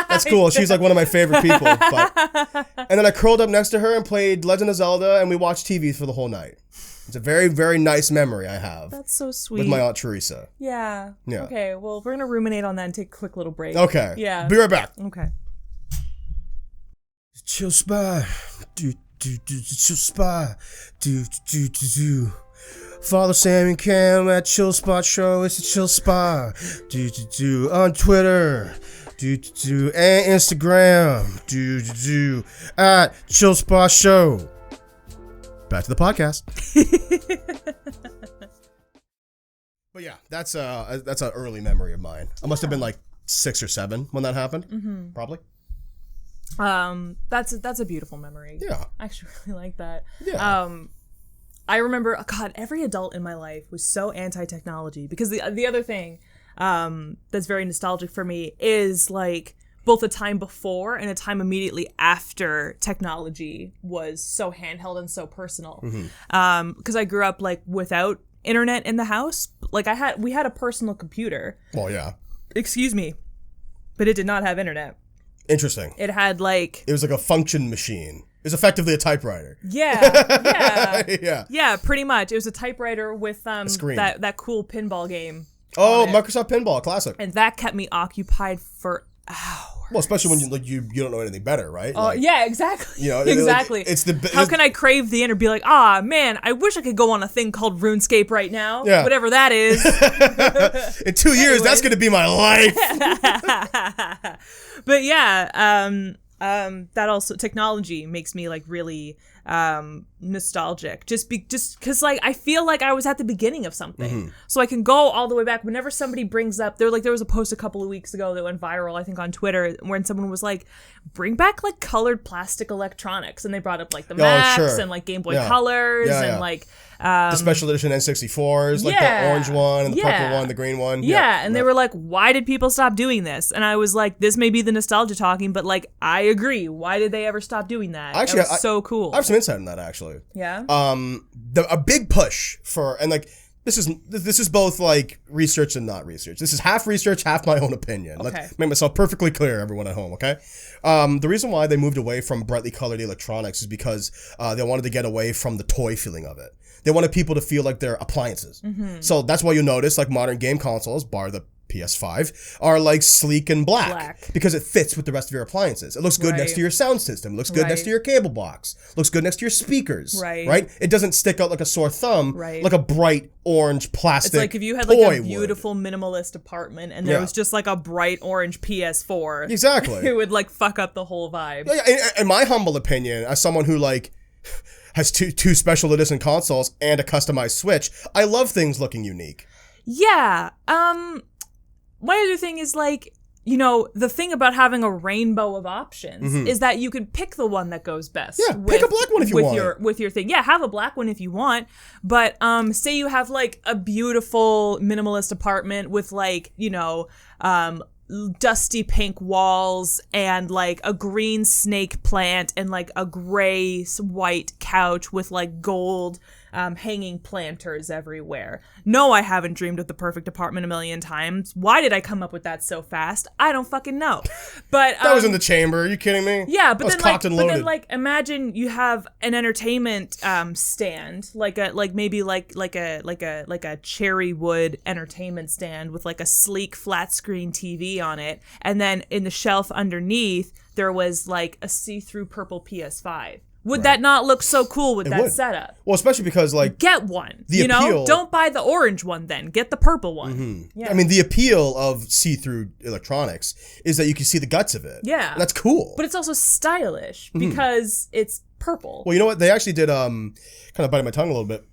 That's cool. She's like one of my favorite people. But And then I curled up next to her and played Legend of Zelda, and we watched TV for the whole night. It's a very, very nice memory I have. That's so sweet. With my Aunt Teresa. Yeah. Okay, well, we're going to ruminate on that and take a quick little break. Okay. Yeah. Be right back. Okay. Chill spy. Chill spy. Follow Sam and Cam at Chill Spot Show. It's a Chill Spy. On Twitter. And Instagram. At Chill Spot Show. Back to the podcast. But yeah, that's an early memory of mine. I must have been like 6 or 7 when that happened. Probably. That's a beautiful memory. Yeah. I actually really like that. Yeah. I remember, God, every adult in my life was so anti-technology because the other thing that's very nostalgic for me is like both a time before and a time immediately after technology was so handheld and so personal. Because I grew up like without internet in the house. Like we had a personal computer. Well, yeah. Excuse me, but it did not have internet. Interesting. It had like... It was like a function machine. It was effectively a typewriter. Yeah, pretty much. It was a typewriter with a screen. That cool pinball game. Oh, Microsoft Pinball, classic. And that kept me occupied for hours. Well, especially when you don't know anything better, right? Oh, yeah, exactly. You know, exactly. How can I crave the internet? Be like, man, I wish I could go on a thing called RuneScape right now. Yeah. Whatever that is. In 2 years, that's going to be my life. But yeah, that also technology makes me like really nostalgic just because like I feel like I was at the beginning of something, so I can go all the way back. Whenever somebody brings up there was a post a couple of weeks ago that went viral, I think on Twitter, when someone was like, bring back like colored plastic electronics, and they brought up like the Macs and like Game Boy Colors and like the special edition N64s, like the orange one and the purple one, the green one. And they were like, why did people stop doing this? And I was like, this may be the nostalgia talking, but like I agree. Why did they ever stop doing that? Actually, that was so cool. I have some insight on that actually. Yeah. A big push for, and like this is both like research and not research. This is half research, half my own opinion. Okay. Let's make myself perfectly clear, everyone at home, okay? The reason why they moved away from brightly colored electronics is because they wanted to get away from the toy feeling of it. They wanted people to feel like they're appliances. So that's why you'll notice like modern game consoles, bar the PS5, are like sleek and black because it fits with the rest of your appliances. It looks good next to your sound system. It looks good next to your cable box. Looks good next to your speakers. Right? It doesn't stick out like a sore thumb like a bright orange plastic. It's like if you had like a beautiful minimalist apartment and there was just like a bright orange PS4. Exactly. It would like fuck up the whole vibe. In my humble opinion, as someone who like has two special edition consoles and a customized Switch, I love things looking unique. Yeah. My other thing is like, you know, the thing about having a rainbow of options is that you can pick the one that goes best. Yeah, pick a black one if you want. With your thing. Yeah, have a black one if you want. But say you have like a beautiful minimalist apartment with like, you know, dusty pink walls and like a green snake plant and like a gray white couch with like gold hanging planters everywhere. No, I haven't dreamed of the perfect apartment a million times. Why did I come up with that so fast? I don't fucking know. But that was in the chamber. Are you kidding me? Yeah, but then imagine you have an entertainment stand, maybe a cherry wood entertainment stand with like a sleek flat screen TV on it, and then in the shelf underneath there was like a see-through purple PS5. Would that not look so cool with that setup? Well, especially because like get one. You know, don't buy the orange one then. Get the purple one. Yeah. I mean, the appeal of see-through electronics is that you can see the guts of it. Yeah. And that's cool. But it's also stylish because it's purple. Well, you know what? They actually did kind of biting my tongue a little bit.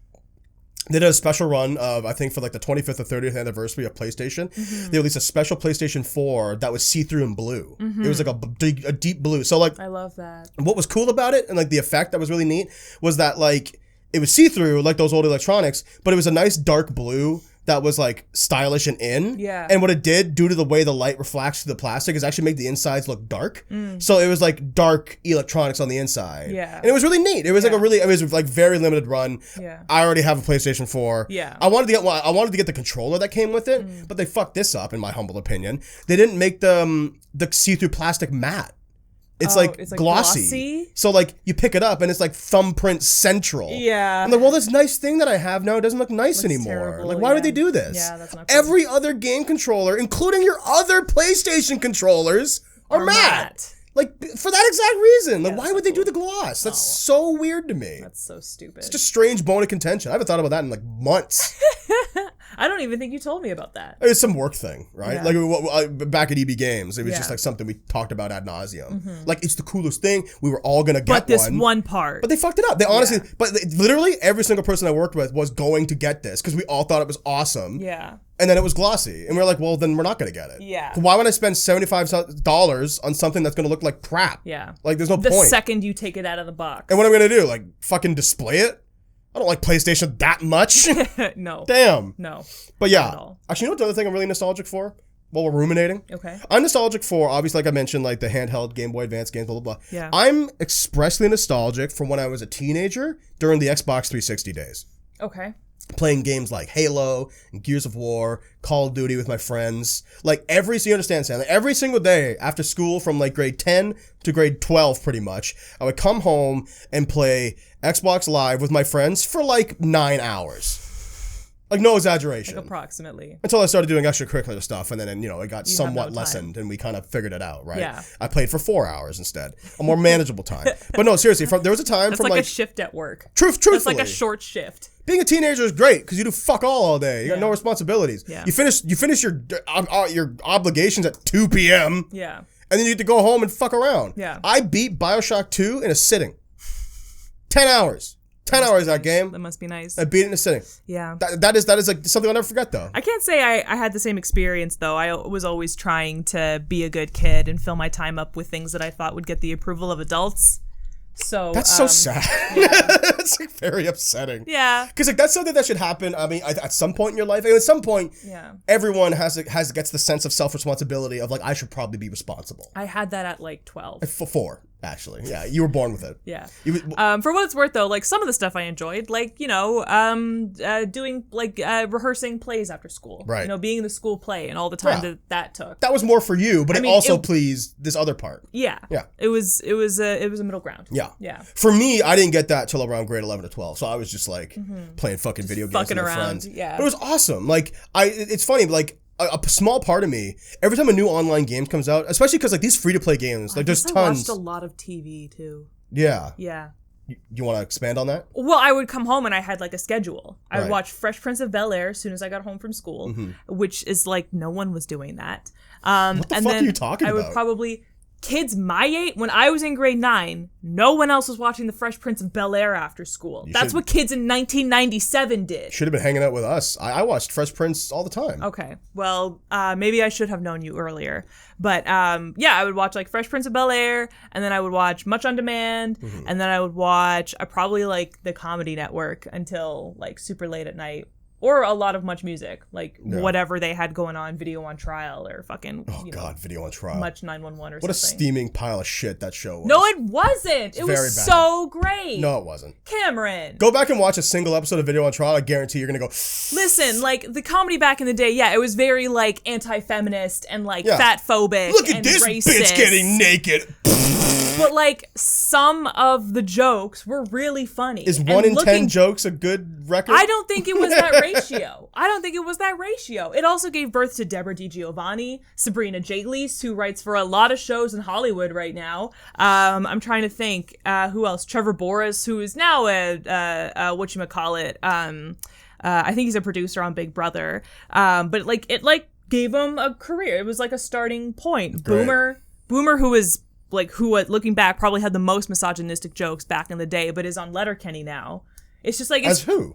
They did a special run of, I think, for like the 25th or 30th anniversary of PlayStation. They released a special PlayStation 4 that was see-through and blue. It was like a deep blue. So like, I love that. What was cool about it and like the effect that was really neat was that like it was see-through like those old electronics, but it was a nice dark blue that was like stylish and in. Yeah. And what it did, due to the way the light reflects through the plastic, is actually make the insides look dark. So it was like dark electronics on the inside. Yeah. And it was really neat. It was like it was like very limited run. Yeah. I already have a PlayStation 4. Yeah. I wanted to get the controller that came with it, but they fucked this up in my humble opinion. They didn't make the see-through plastic matte. It's like glossy. So like you pick it up and it's like thumbprint central. Yeah. I'm like, well, this nice thing that I have now doesn't look nice anymore. Terrible, like, why would they do this? Yeah, that's not cool. Every other game controller, including your other PlayStation controllers, are matte. Like, for that exact reason. Like, why would they do the gloss? That's so weird to me. That's so stupid. It's just strange bone of contention. I haven't thought about that in like months. I don't even think you told me about that. It's some work thing, right? Yeah. Like back at EB Games, it was just like something we talked about ad nauseum. Like, it's the coolest thing. We were all gonna get one. But this one part. But they fucked it up. They honestly, literally every single person I worked with was going to get this because we all thought it was awesome. Yeah. And then it was glossy. And we were like, well, then we're not going to get it. Yeah. Why would I spend $75 on something that's going to look like crap? Yeah. Like, there's no the point. The second you take it out of the box. And what am I going to do? Like, fucking display it? I don't like PlayStation that much. No. Damn. No. But yeah. Actually, you know what the other thing I'm really nostalgic for? While we're ruminating? Okay. I'm nostalgic for, obviously, like I mentioned, like the handheld Game Boy Advance games, blah, blah, blah. Yeah. I'm expressly nostalgic for when I was a teenager during the Xbox 360 days. Okay. Playing games like Halo and Gears of War, Call of Duty with my friends. Like you understand, Sam, like every single day after school from like grade 10 to grade 12 pretty much, I would come home and play Xbox Live with my friends for like 9 hours. Like no exaggeration. Like approximately. Until I started doing extracurricular stuff and then, it got somewhat lessened and we kind of figured it out, right? Yeah. I played for 4 hours instead. A more manageable time. But no, seriously, there was a time That's from like a shift at work. Truthfully. That's like a short shift. Being a teenager is great because you do fuck all day. You got no responsibilities. Yeah. You finish your obligations at 2 p.m. Yeah. And then you get to go home and fuck around. Yeah. I beat BioShock 2 in a sitting. 10 hours. 10 hours that game. That must be nice. I beat it in a sitting. Yeah. That is like something I'll never forget though. I can't say I had the same experience though. I was always trying to be a good kid and fill my time up with things that I thought would get the approval of adults. So that's so sad. Yeah. It's like very upsetting. Yeah. Because like that's something that should happen. I mean, at some point in your life, and at some point, everyone gets the sense of self-responsibility of like I should probably be responsible. I had that at like 12. 4, actually. Yeah, you were born with it. Yeah. For what it's worth though, like some of the stuff I enjoyed, like doing like rehearsing plays after school. Right. Being in the school play and all the time that took. That was more for you, but it also pleased this other part. Yeah. Yeah. It was a middle ground. Yeah. Yeah. For me, I didn't get that till around grade 11 to 12. So I was just like playing fucking video games with my friends. Yeah. But it was awesome. Like it's funny, like a small part of me, every time a new online game comes out, especially because like these free-to-play games, like there's tons. I watched a lot of TV too. Yeah. Yeah. You want to expand on that? Well, I would come home and I had like a schedule. I would Right. watch Fresh Prince of Bel-Air as soon as I got home from school, which is like no one was doing that. What the fuck are you talking about? I would probably... Kids my age, when I was in grade 9, no one else was watching The Fresh Prince of Bel-Air after school. That's what kids in 1997 did. Should have been hanging out with us. I watched Fresh Prince all the time. Okay. Well, maybe I should have known you earlier. But yeah, I would watch like Fresh Prince of Bel-Air, and then I would watch Much on Demand, and then I would watch probably like the Comedy Network until like super late at night. Or a lot of Much Music, like whatever they had going on, Video on Trial or fucking, Video on Trial. Much 911 or something. What a steaming pile of shit that show was. No, it wasn't. It was very bad. so great. No, it wasn't. Cameron. Go back and watch a single episode of Video on Trial. I guarantee you're going to go... Listen, like, the comedy back in the day, it was very, like, anti-feminist and, like, fat-phobic. Look at and this racist. bitch getting naked. But, like, some of the jokes were really funny. Is 1 in 10 jokes a good record? I don't think it was that ratio. It also gave birth to Deborah DiGiovanni, Sabrina J-Lease, who writes for a lot of shows in Hollywood right now. I'm trying to think who else. Trevor Boris, who is now whatchamacallit. I think he's a producer on Big Brother. But it gave him a career. It was like a starting point. Great. Boomer, who is looking back, probably had the most misogynistic jokes back in the day, but is on Letterkenny now. It's just like... As who?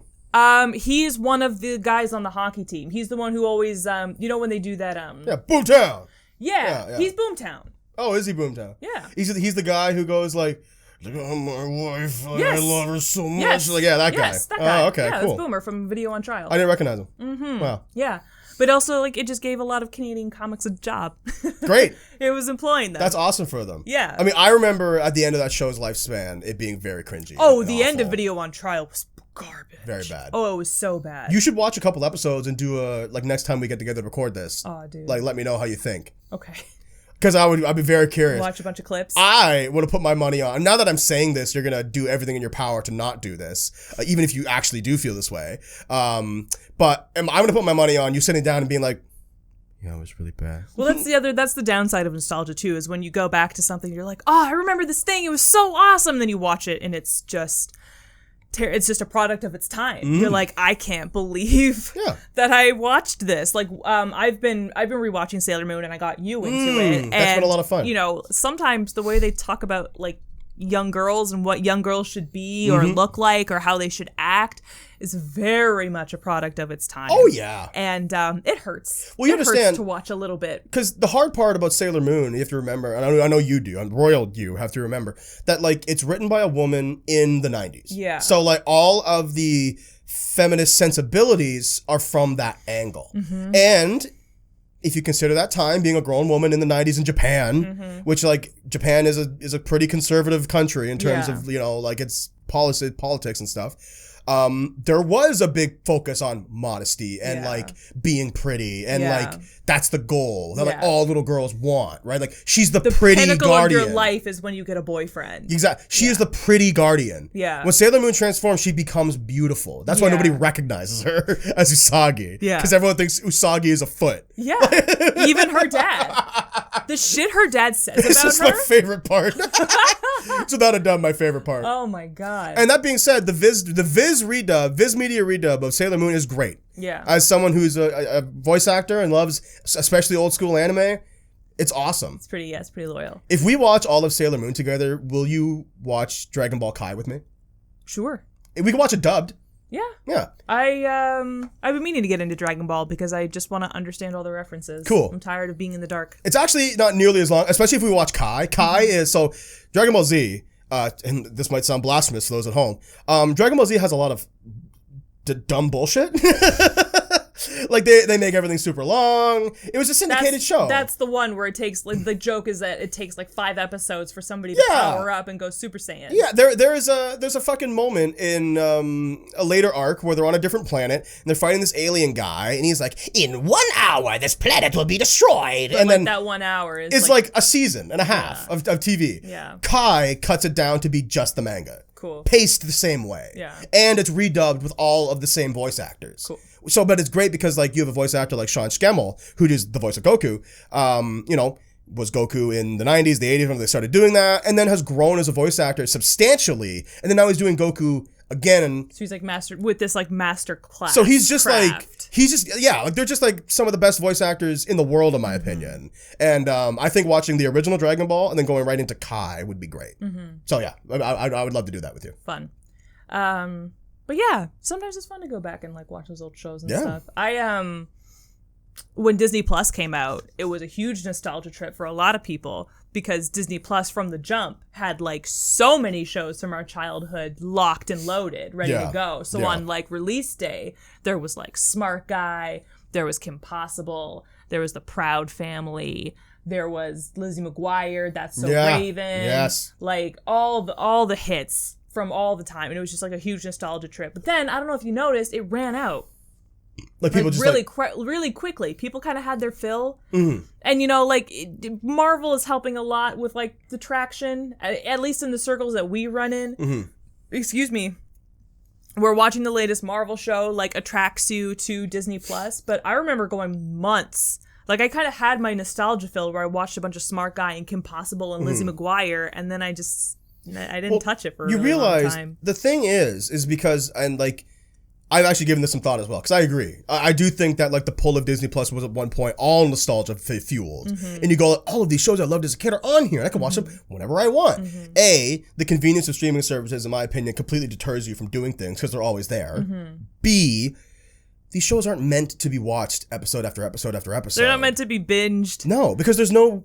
He is one of the guys on the hockey team. He's the one who always, when they do that, Yeah, Boomtown! Yeah, he's Boomtown. Oh, is he Boomtown? Yeah. He's the guy who goes like, look at my wife, Yes. I love her so much. Yes. Like, yeah, that guy. Yes, that guy. Oh, okay, yeah, cool. that's Boomer from Video on Trial. I didn't recognize him. Mm-hmm. Wow. Yeah. But also, it just gave a lot of Canadian comics a job. Great. It was employing them. That's awesome for them. Yeah. I mean, I remember at the end of that show's lifespan, it being very cringy. Oh, and the end of awful. Video on Trial was garbage. Very bad. Oh, it was so bad. You should watch a couple episodes and do next time we get together to record this. Oh, dude. Let me know how you think. Okay. Because I'd be very curious. Watch a bunch of clips. I would have put my money on. Now that I'm saying this, you're gonna do everything in your power to not do this, even if you actually do feel this way. But I'm gonna put my money on you sitting down and being like, yeah, it was really bad. Well, that's the downside of nostalgia too, is when you go back to something, you're like, oh, I remember this thing, it was so awesome. Then you watch it and it's just a product of its time. You're like, I can't believe that I watched this. Like, I've been rewatching Sailor Moon and I got you into it. And, that's been a lot of fun. You know, sometimes the way they talk about like young girls and what young girls should be or look like or how they should act is very much a product of its time. Oh yeah, and it hurts. Well, you understand understand to watch a little bit because the hard part about Sailor Moon, you have to remember, and I know you do, and Royal you have to remember that like it's written by a woman in the 90s. Yeah. So like all of the feminist sensibilities are from that angle, and if you consider that time being a grown woman in the 90s in Japan, which like Japan is a pretty conservative country in terms of, you know, like its politics and stuff. There was a big focus on modesty and like being pretty and like that's the goal that like all little girls want, right? Like she's the pretty pinnacle guardian. of your life is when you get a boyfriend. Exactly. She is the pretty guardian. Yeah. When Sailor Moon transforms, she becomes beautiful. That's why nobody recognizes her as Usagi. Yeah. Because everyone thinks Usagi is a foot. Yeah. Even her dad. The shit her dad says about her. This is my favorite part. It's without a doubt my favorite part. Oh my god. And that being said, the Viz Media redub of Sailor Moon is great. Yeah. As someone who's a voice actor and loves especially old school anime, it's awesome. It's pretty loyal. If we watch all of Sailor Moon together, will you watch Dragon Ball Kai with me? Sure. We can watch it dubbed. Yeah. Yeah. I've been meaning to get into Dragon Ball because I just want to understand all the references. Cool. I'm tired of being in the dark. It's actually not nearly as long, especially if we watch Kai. Kai is, so Dragon Ball Z, and this might sound blasphemous for those at home, Dragon Ball Z has a lot of dumb bullshit. Like they make everything super long. It was a syndicated show. That's the one where it takes like the joke is that it takes like 5 episodes for somebody to power up and go Super Saiyan. Yeah, there's a fucking moment in a later arc where they're on a different planet and they're fighting this alien guy and he's like, in 1 hour this planet will be destroyed. But and like then that 1 hour is it's like a season and a half of TV. Yeah. Kai cuts it down to be just the manga. Cool. Paced the same way. Yeah. And it's redubbed with all of the same voice actors. Cool. So, but it's great because like you have a voice actor like Sean Schemmel, who does the voice of Goku, you know, was Goku in the 90s, the 80s when they started doing that, and then has grown as a voice actor substantially, and then now he's doing Goku again. So he's like master class. So he's just craft. like they're just like some of the best voice actors in the world in my opinion. And I think watching the original Dragon Ball and then going right into Kai would be great. So yeah, I would love to do that with you. Fun. But yeah, sometimes it's fun to go back and like watch those old shows and stuff. When Disney Plus came out, it was a huge nostalgia trip for a lot of people because Disney Plus from the jump had like so many shows from our childhood locked and loaded, ready to go. So on like release day, there was like Smart Guy, there was Kim Possible, there was the Proud Family, there was Lizzie McGuire, That's So Raven, like all the hits from all the time, and it was just like a huge nostalgia trip. But then I don't know if you noticed, it ran out. Like people just really quickly. People kind of had their fill, and you know, like Marvel is helping a lot with like the traction, at least in the circles that we run in. Excuse me. We're watching the latest Marvel show, like attracts you to Disney Plus, but I remember going months. Like I kind of had my nostalgia fill where I watched a bunch of Smart Guy and Kim Possible and Lizzie McGuire, and then I didn't touch it for a really long time. The thing is because, and like, I've actually given this some thought as well, because I agree. I do think that like the pull of Disney Plus was at one point all nostalgia fueled. And you go, all of these shows I loved as a kid are on here, and I can watch them whenever I want. A, the convenience of streaming services, in my opinion, completely deters you from doing things because they're always there. B, these shows aren't meant to be watched episode after episode after episode. They're not meant to be binged. No, because there's no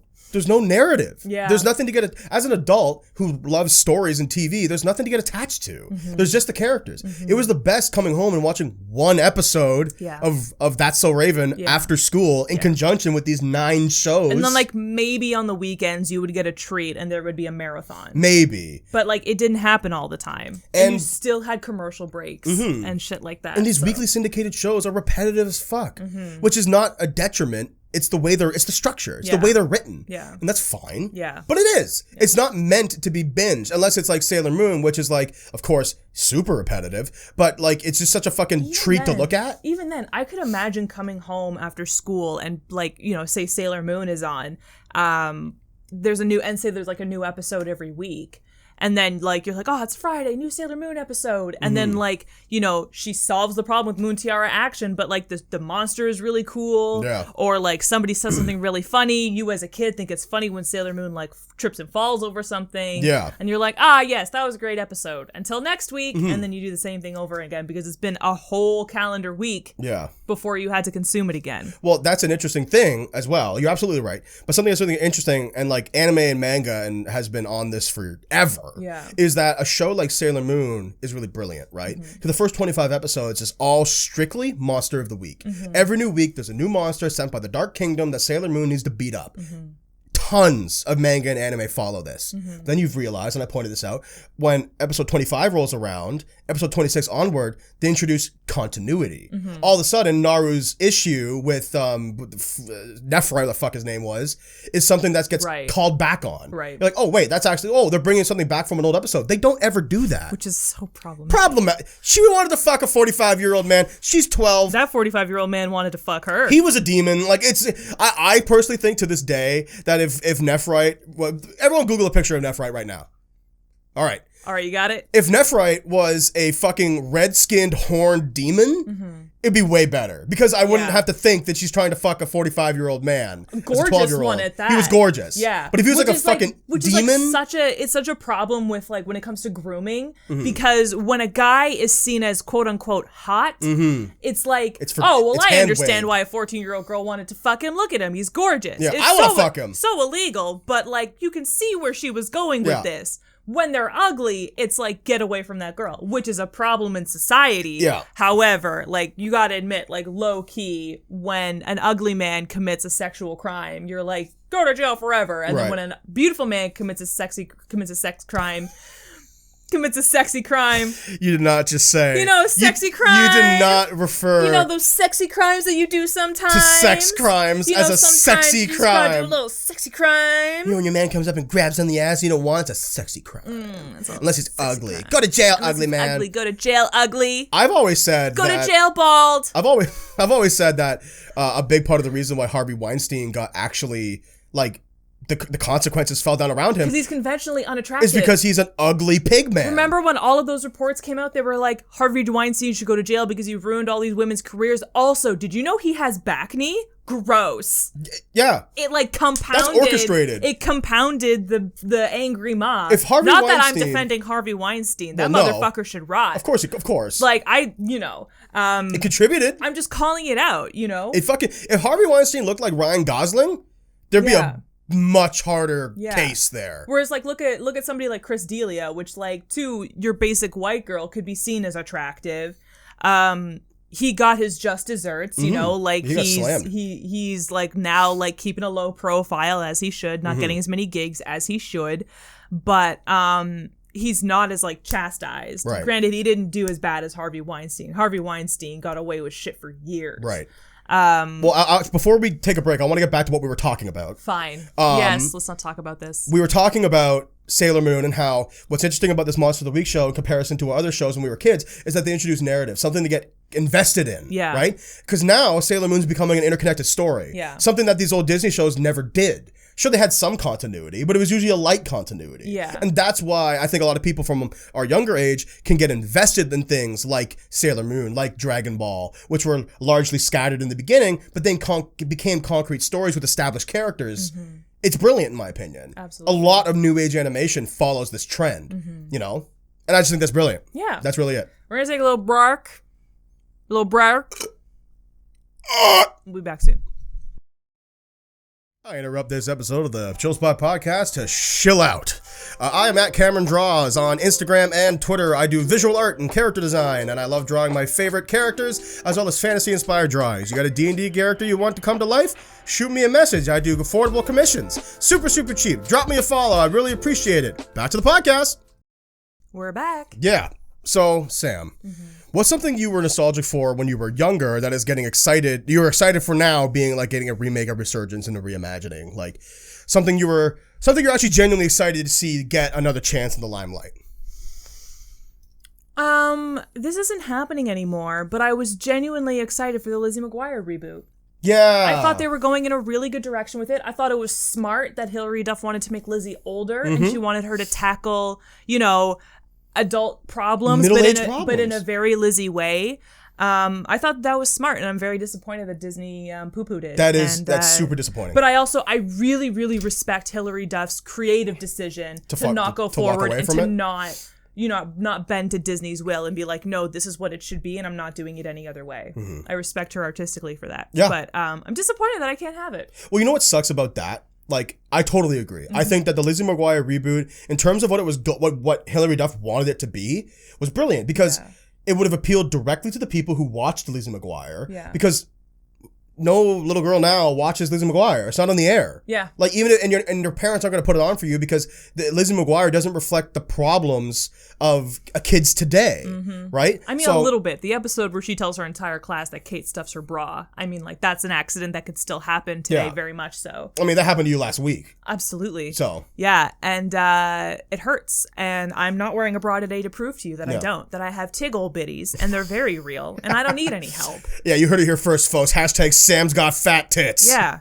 narrative. Yeah. There's nothing to get as an adult who loves stories and TV, there's nothing to get attached to. There's just the characters. It was the best coming home and watching one episode of That's So Raven after school in conjunction with these 9 shows. And then like maybe on the weekends you would get a treat and there would be a marathon. Maybe. But like it didn't happen all the time. And you still had commercial breaks and shit like that. And these weekly syndicated shows are repetitive as fuck, which is not a detriment It's the way it's the structure. It's Yeah. the way they're written. Yeah. And that's fine. Yeah. But it is. Yeah. It's not meant to be binged unless it's like Sailor Moon, which is like, of course, super repetitive, but like it's just such a fucking treat to look at. Even then, I could imagine coming home after school and like, say Sailor Moon is on. There's like a new episode every week. And then, like, you're like, oh, it's Friday, new Sailor Moon episode. And then, like, she solves the problem with Moon Tiara action, but, like, the monster is really cool. Yeah. Or, like, somebody says something really funny. You, as a kid, think it's funny when Sailor Moon, like, trips and falls over something. Yeah. And you're like, yes, that was a great episode. Until next week. And then you do the same thing over again because it's been a whole calendar week before you had to consume it again. Well, that's an interesting thing as well. You're absolutely right. But something that's really interesting, and, like, anime and manga and has been on this forever. Yeah. Is that a show like Sailor Moon is really brilliant, right? Because the first 25 episodes is all strictly Monster of the Week. Every new week, there's a new monster sent by the Dark Kingdom that Sailor Moon needs to beat up. Tons of manga and anime follow this. Then you've realized, and I pointed this out, when episode 25 rolls around, episode 26 onward, they introduce continuity. All of a sudden, Naru's issue with Nephrite, the fuck his name was, is something that gets called back on. Right. You're like, oh, wait, that's actually, they're bringing something back from an old episode. They don't ever do that. Which is so problematic. She wanted to fuck a 45-year-old man. She's 12. That 45-year-old man wanted to fuck her. He was a demon. Like, I personally think to this day that if Nephrite, everyone Google a picture of Nephrite right now. All right, you got it? If Nephrite was a fucking red-skinned horned demon, it'd be way better. Because I wouldn't have to think that she's trying to fuck a 45-year-old man. Gorgeous as a 12-year-old. one at that. He was gorgeous. Yeah. But if he was like a fucking demon... It's such a problem with, like, when it comes to grooming. Because when a guy is seen as quote-unquote hot, it's like, I understand why a 14-year-old girl wanted to fuck him. Look at him. He's gorgeous. Yeah, I want to fuck him. So illegal, but, like, you can see where she was going with this. When they're ugly, it's like, get away from that girl, which is a problem in society. Yeah. However, like, you gotta admit, like, low key, when an ugly man commits a sexual crime, you're like, go to jail forever. And then when a beautiful man commits a sexy crime, You did not just say. Sexy crime. You did not refer. Those sexy crimes that you do sometimes. To sex crimes as a sexy crime. You gotta do a little sexy crime. When your man comes up and grabs on the ass, you don't want it, it's a sexy crime. Unless he's ugly. Crime. Go to jail, ugly man. Ugly. Go to jail, ugly. I've always said Go to jail, bald. I've always said that a big part of the reason why Harvey Weinstein got actually, like, the consequences fell down around him. Because he's conventionally unattractive. Is because he's an ugly pig man. Remember when all of those reports came out? They were like, Harvey Weinstein should go to jail because you've ruined all these women's careers. Also, did you know he has back knee? Gross. Yeah. It like compounded. That's orchestrated. It compounded the angry mob. If Harvey Not Weinstein, that I'm defending Harvey Weinstein. That motherfucker should rot. Of course. Like, it contributed. I'm just calling it out, If Harvey Weinstein looked like Ryan Gosling, there'd be a much harder case there. Whereas, like, look at somebody like Chris D'Elia, which, like, to your basic white girl could be seen as attractive. He got his just desserts, like he's like now like keeping a low profile as he should, not getting as many gigs as he should, but he's not as like chastised. Right. Granted, he didn't do as bad as Harvey Weinstein. Harvey Weinstein got away with shit for years. Right. Before we take a break, I want to get back to what we were talking about. Fine. Yes, let's not talk about this. We were talking about Sailor Moon and how what's interesting about this Monster of the Week show in comparison to our other shows when we were kids is that they introduce narrative, something to get invested in. Yeah. Right? Because now Sailor Moon's becoming an interconnected story. Yeah. Something that these old Disney shows never did. Sure, they had some continuity, but it was usually a light continuity. Yeah. And that's why I think a lot of people from our younger age can get invested in things like Sailor Moon, like Dragon Ball, which were largely scattered in the beginning, but then became concrete stories with established characters. It's brilliant, in my opinion. Absolutely. A lot of new age animation follows this trend, And I just think that's brilliant. Yeah. That's really it. We're going to take a little bark. We'll be back soon. I interrupt this episode of the Chill Spot Podcast to chill out. I am at Cameron Draws on Instagram and Twitter. I do visual art and character design, and I love drawing my favorite characters, as well as fantasy-inspired drawings. You got a D&D character you want to come to life? Shoot me a message. I do affordable commissions. Super, super cheap. Drop me a follow. I'd really appreciate it. Back to the podcast. We're back. Yeah. So, Sam, what's something you were nostalgic for when you were younger that is getting excited? You're excited for now being like getting a remake, a resurgence, and a reimagining. Like something you're actually genuinely excited to see get another chance in the limelight. This isn't happening anymore, but I was genuinely excited for the Lizzie Mcguire reboot. Yeah. I thought they were going in a really good direction with it. I thought it was smart that Hilary Duff wanted to make Lizzie older and she wanted her to tackle, adult problems, but in a very Lizzie way. I thought that was smart, and I'm very disappointed that Disney poo-pooed it. That's super disappointing. But I really, really respect Hilary Duff's creative decision to not go forward and to not bend to Disney's will and be like, no, this is what it should be, and I'm not doing it any other way. I respect her artistically for that. Yeah. But I'm disappointed that I can't have it. Well, you know what sucks about that? Like, I totally agree. I think that the Lizzie McGuire reboot, in terms of what it was, what Hilary Duff wanted it to be, was brilliant because it would have appealed directly to the people who watched Lizzie McGuire. Yeah. Because no little girl now watches Lizzie McGuire. It's not on the air. Yeah. Like, even and your parents aren't going to put it on for you because Lizzie McGuire doesn't reflect the problems of kids today, right? I mean, a little bit. The episode where she tells her entire class that Kate stuffs her bra. I mean, like, that's an accident that could still happen today, very much so. I mean, that happened to you last week. Absolutely. So. Yeah, and it hurts. And I'm not wearing a bra today to prove to you that I don't. That I have tig old bitties, and they're very real, and I don't need any help. Yeah, you heard it here first, folks. Hashtag Sam's got fat tits. Yeah.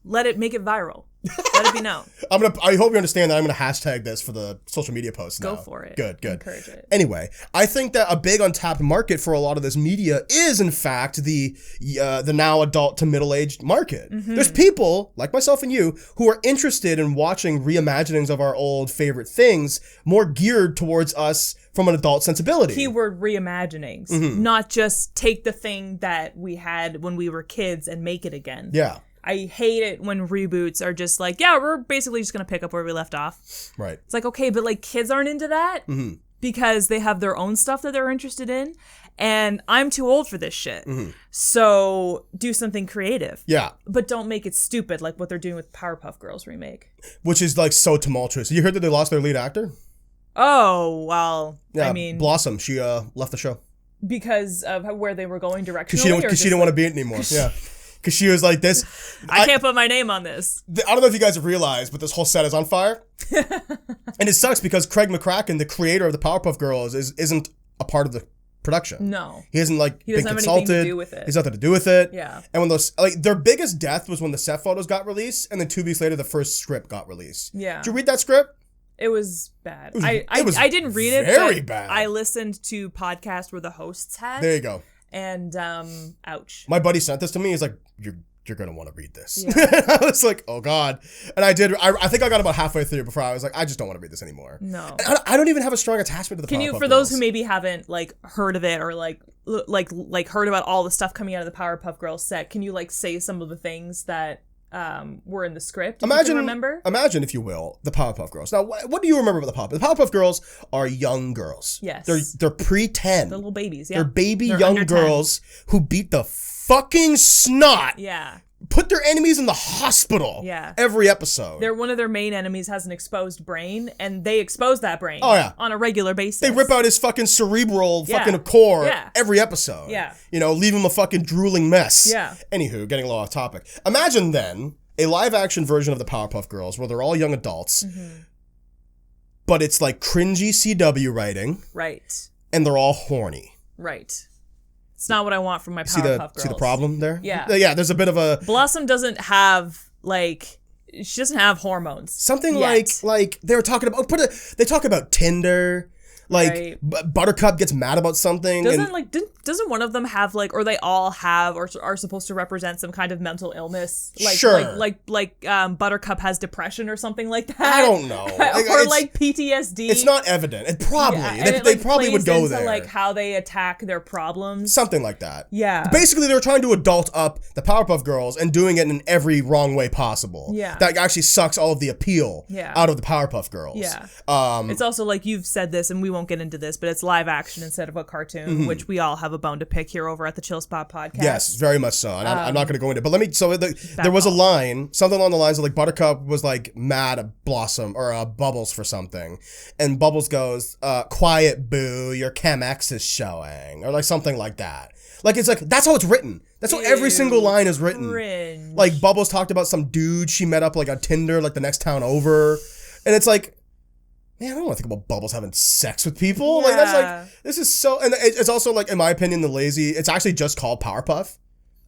Make it viral. Let it be known. I hope you understand that I'm gonna hashtag this for the social media posts now. Go for it. Good. Encourage it. Anyway, I think that a big untapped market for a lot of this media is, in fact, the now adult to middle-aged market. There's people, like myself and you, who are interested in watching reimaginings of our old favorite things, more geared towards us from an adult sensibility. Keyword reimaginings. Not just take the thing that we had when we were kids and make it again. Yeah. I hate it when reboots are just like, yeah, we're basically just going to pick up where we left off. Right. It's like, okay, but like kids aren't into that because they have their own stuff that they're interested in. And I'm too old for this shit. So do something creative. Yeah. But don't make it stupid like what they're doing with Powerpuff Girls remake. Which is like so tumultuous. You heard that they lost their lead actor? Oh, well, yeah, I mean. Blossom, she left the show. Because of where they were going directionally? Because she didn't want to be it anymore. Yeah. Because she was like this. I can't put my name on this. I don't know if you guys have realized, but this whole set is on fire. And it sucks because Craig McCracken, the creator of the Powerpuff Girls, isn't a part of the production. No. He hasn't he doesn't been have consulted. anything to do with it. He's nothing to do with it. Yeah. And when their biggest death was when the set photos got released, and then 2 weeks later the first script got released. Yeah. Did you read that script? It was bad. It was I didn't read it. Very bad. I listened to podcasts where the hosts had. There you go. And ouch. My buddy sent this to me. He's like, you're going to want to read this. Yeah. I was like, oh God. And I did. I think I got about halfway through before I was like, I just don't want to read this anymore. No. I don't even have a strong attachment to the Powerpuff Girls. For those who maybe haven't like heard of it or like heard about all the stuff coming out of the Powerpuff Girls set, can you like say some of the things that were in the script? Remember? Imagine, if you will, the Powerpuff Girls. Now, what do you remember about the Powerpuff? The Powerpuff Girls are young girls. Yes. They're pre-10. They're little babies, yeah. They're young girls who beat the fucking snot. Yeah. Put their enemies in the hospital. Yeah. Every episode. One of their main enemies has an exposed brain, and they expose that brain. Oh, yeah. On a regular basis. They rip out his fucking cerebral fucking core every episode. Yeah. Leave him a fucking drooling mess. Yeah. Anywho, getting a little off topic. Imagine then a live action version of the Powerpuff Girls where they're all young adults, but it's like cringy CW writing. Right. And they're all horny. Right. It's not what I want from my Powerpuff Girls. See the problem there? Yeah. Yeah, there's a bit of a... Blossom doesn't have, she doesn't have hormones. Something like they were talking about... they talk about Tinder. Buttercup gets mad about something. Doesn't one of them have or they all have or are supposed to represent some kind of mental illness? Sure. Buttercup has depression or something like that. I don't know. Or PTSD. It's not evident. It probably they probably would go there. How they attack their problems. Something like that. Yeah. Basically, they were trying to adult up the Powerpuff Girls and doing it in every wrong way possible. Yeah. That actually sucks all of the appeal out of the Powerpuff Girls. Yeah. It's also you've said this, and we won't get into this, but it's live action instead of a cartoon, which we all have a bone to pick here over at the Chill Spot podcast. Yes, very much so. And I'm not going to go into it. But let me, so there was a line, something along the lines of like Buttercup was like mad at Blossom or Bubbles for something. And Bubbles goes, quiet boo, your Chem X is showing. Or like something like that. Like, it's like, that's how it's written. That's how every single line is written. Cringe. Like, Bubbles talked about some dude she met up like on Tinder, like the next town over. And it's like, man, I don't want to think about Bubbles having sex with people. Yeah. Like, that's like, this is so, and it's also like, in my opinion, the lazy, it's actually just called Powerpuff.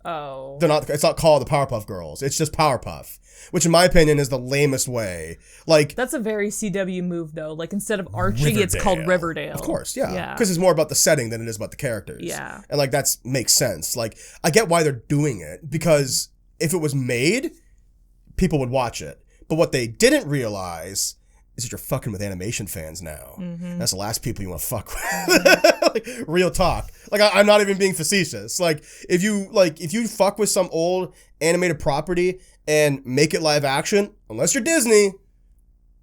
Oh. It's not called the Powerpuff Girls. It's just Powerpuff, which in my opinion is the lamest way. Like, that's a very CW move though. Like, instead of Archie, it's called Riverdale. Of course, yeah. Because it's more about the setting than it is about the characters. Yeah. And like, that makes sense. Like, I get why they're doing it, because if it was made, people would watch it. But what they didn't realize is that you're fucking with animation fans now. That's the last people you want to fuck with. Like, real talk. Like, I'm not even being facetious. Like, if you fuck with some old animated property and make it live action, unless you're Disney,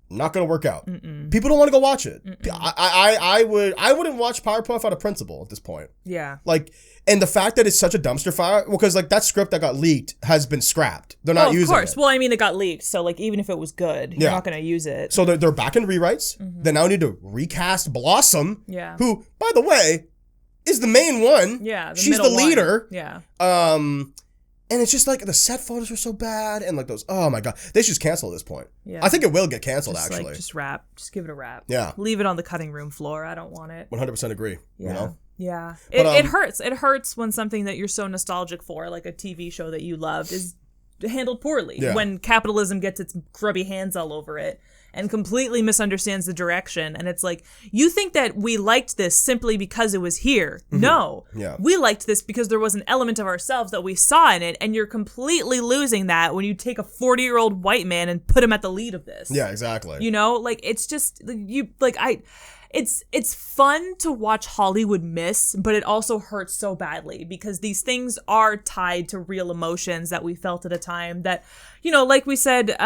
not gonna work out. People don't want to go watch it. I wouldn't watch Powerpuff out of principle at this point. Yeah. Like, and the fact that it's such a dumpster fire, because like that script that got leaked has been scrapped. They're not using it. Of course. Well, I mean, it got leaked, so like even if it was good, you're not gonna use it. So they're back in rewrites. They now need to recast Blossom. Yeah. Who, by the way, is the main one. Yeah. She's the leader. Yeah. And it's just like the set photos are so bad, and like those. Oh my god, they should just cancel at this point. Yeah. I think it will get canceled. Just actually, like, just wrap. Just give it a wrap. Yeah. Leave it on the cutting room floor. I don't want it. 100% agree. Yeah. You know? Yeah. But, It hurts. It hurts when something that you're so nostalgic for, like a TV show that you loved, is handled poorly. Yeah. When capitalism gets its grubby hands all over it and completely misunderstands the direction. And it's like, you think that we liked this simply because it was here. No. Yeah. We liked this because there was an element of ourselves that we saw in it. And you're completely losing that when you take a 40-year-old white man and put him at the lead of this. Yeah, exactly. You know, like, it's just, it's fun to watch Hollywood miss, but it also hurts so badly because these things are tied to real emotions that we felt at a time that, you know, like we said,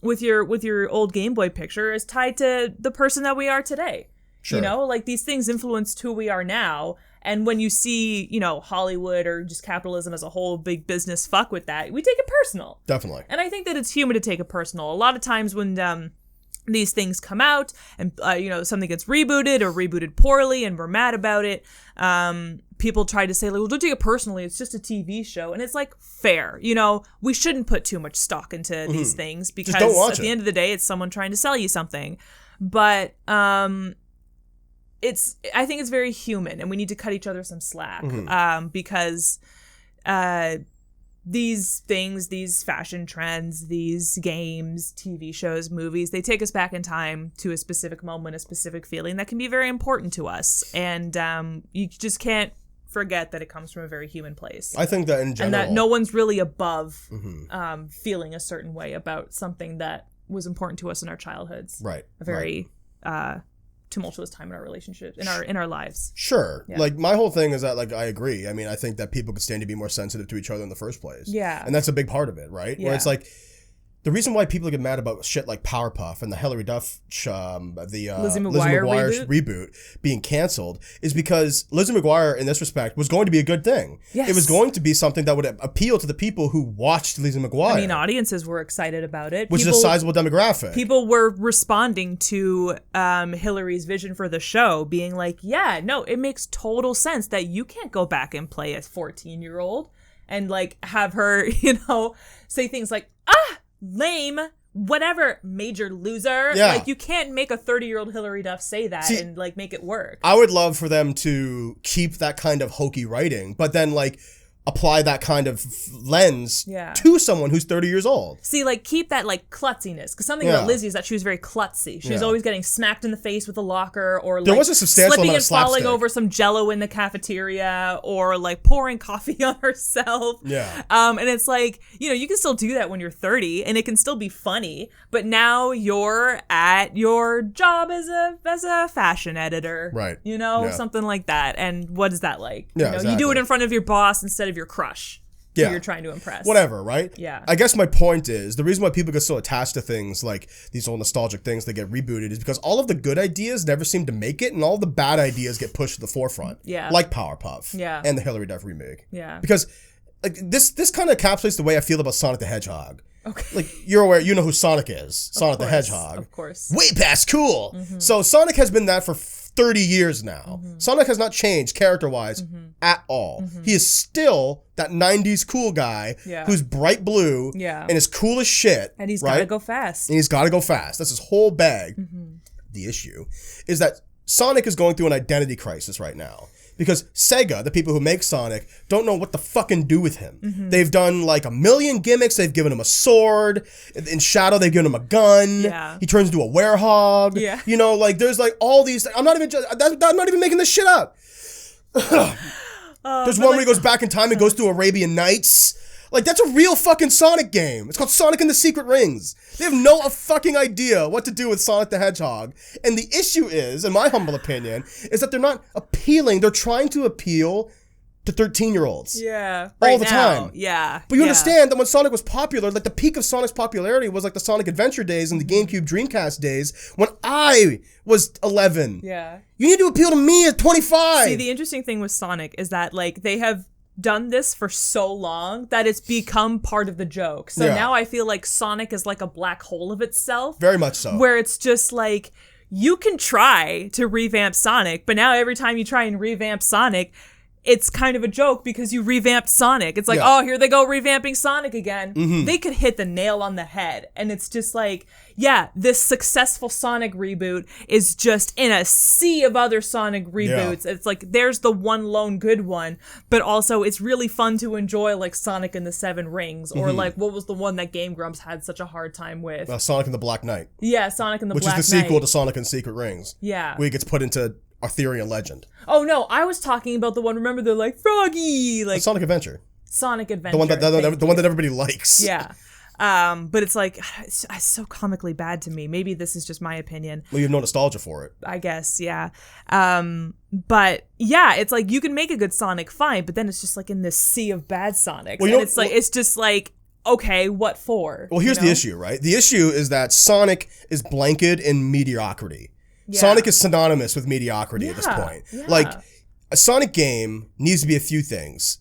with your old Game Boy picture, is tied to the person that we are today. Sure. You know, like, these things influenced who we are now. And when you see, you know, Hollywood or just capitalism as a whole, big business fuck with that, we take it personal. Definitely. And I think that it's human to take it personal. A lot of times when these things come out and, you know, something gets rebooted or rebooted poorly and we're mad about it, people try to say, like, well, don't take it personally. It's just a TV show. And it's like, fair. You know, we shouldn't put too much stock into these things because at the end of the day, it's someone trying to sell you something. But I think it's very human and we need to cut each other some slack because these things, these fashion trends, these games, TV shows, movies, they take us back in time to a specific moment, a specific feeling that can be very important to us. And you just can't forget that it comes from a very human place. I think that in general. And that no one's really above feeling a certain way about something that was important to us in our childhoods. Right. A very tumultuous time in our relationship, in our lives. Sure. Yeah. Like, my whole thing is that, like, I agree. I mean, I think that people could stand to be more sensitive to each other in the first place. Yeah. And that's a big part of it, right? Yeah. Where it's like, the reason why people get mad about shit like Powerpuff and the Hilary Duff, Lizzie McGuire's reboot being canceled is because Lizzie McGuire, in this respect, was going to be a good thing. Yes. It was going to be something that would appeal to the people who watched Lizzie McGuire. I mean, audiences were excited about it. Which is a sizable demographic. People were responding to Hilary's vision for the show, being like, yeah, no, it makes total sense that you can't go back and play a 14-year-old and, like, have her, you know, say things like, lame, whatever, major loser. Yeah. Like, you can't make a 30-year-old Hilary Duff say that and, like, make it work. I would love for them to keep that kind of hokey writing, but then, like, apply that kind of lens to someone who's 30 years old. See, like, keep that, like, klutziness. Because something about Lizzie is that she was very klutzy. She was always getting smacked in the face with a locker or, like, there was a substantial slipping amount and of slapstick. falling over some Jell-O in the cafeteria or, like, pouring coffee on herself. Yeah. And it's like, you know, you can still do that when you're 30 and it can still be funny. But now you're at your job as a fashion editor. Right. You know, something like that. And what is that like? Yeah, you know, you do it in front of your boss instead of your crush. who Yeah. you're trying to impress. Whatever, right? Yeah. I guess my point is, the reason why people get so attached to things like these old nostalgic things that get rebooted is because all of the good ideas never seem to make it, and all the bad ideas get pushed to the forefront. Yeah. Like Powerpuff. Yeah. And the Hilary Duff remake. Yeah. Because like this kind of encapsulates the way I feel about Sonic the Hedgehog. Okay. Like, you're aware, you know who Sonic is. Sonic the course, Hedgehog. Of course. Way past cool. So Sonic has been that for 30 years now. Sonic has not changed character-wise at all. He is still that 90s cool guy Yeah. who's bright blue Yeah. and is cool as shit. And he's right? gotta go fast. And he's got to go fast. That's his whole bag. The issue is that Sonic is going through an identity crisis right now. Because Sega, the people who make Sonic, don't know what to fucking do with him. They've done like a million gimmicks. They've given him a sword. In Shadow, they've given him a gun. Yeah. He turns into a werehog. Yeah. You know, like there's like all these. I'm not even making this shit up. There's one where he goes back in time and goes to Arabian Nights. Like, that's a real fucking Sonic game. It's called Sonic and the Secret Rings. They have no fucking idea what to do with Sonic the Hedgehog. And the issue is, in my humble opinion, is that they're not appealing. They're trying to appeal to 13-year-olds. Yeah. All Right the now. time. Yeah. But you yeah. understand that when Sonic was popular, like the peak of Sonic's popularity was like the Sonic Adventure days and the GameCube Dreamcast days when I was 11. Yeah. You need to appeal to me at 25. See, the interesting thing with Sonic is that, like, they have done this for so long that it's become part of the joke. So Yeah. now I feel like Sonic is like a black hole of itself. Very much so. Where it's just like, you can try to revamp Sonic, but now every time you try and revamp Sonic, it's kind of a joke because you revamped Sonic. It's like, Yeah. oh, here they go revamping Sonic again. They could hit the nail on the head. And it's just like, yeah, this successful Sonic reboot is just in a sea of other Sonic reboots. It's like, there's the one lone good one, but also it's really fun to enjoy, like Sonic and the Seven Rings, or like, what was the one that Game Grumps had such a hard time with? Sonic and the Black Knight. Yeah, Sonic and the Which Black is the sequel Knight. to Sonic and Secret Rings. Yeah. Where he gets put into Arthurian legend. Oh no, I was talking about the one, remember they're like, Froggy! Like, Sonic Adventure. Sonic Adventure. The one that thank the one you. that everybody likes. Yeah. But it's like, it's so comically bad to me. Maybe this is just my opinion. Well, you have no nostalgia for it. I guess, yeah. But yeah, it's like, you can make a good Sonic, fine, but then it's just like in this sea of bad Sonics. Well, you and know- it's like, it's just like, okay, what for? Well, here's you know? the issue, right? The issue is that Sonic is blanketed in mediocrity. Yeah. Sonic is synonymous with mediocrity at this Yeah, point. yeah. Like, a Sonic game needs to be a few things.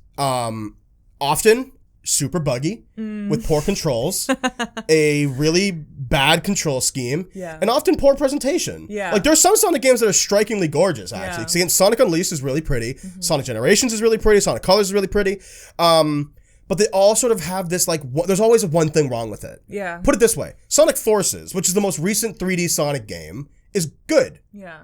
Often super buggy with poor controls, a really bad control scheme, Yeah. and often poor presentation. Yeah. Like, there's some Sonic games that are strikingly gorgeous, actually. Yeah. See, Sonic Unleashed is really pretty. Sonic Generations is really pretty. Sonic Colors is really pretty. But they all sort of have this, like, there's always one thing wrong with it. Yeah. Put it this way. Sonic Forces, which is the most recent 3D Sonic game, is good. Yeah.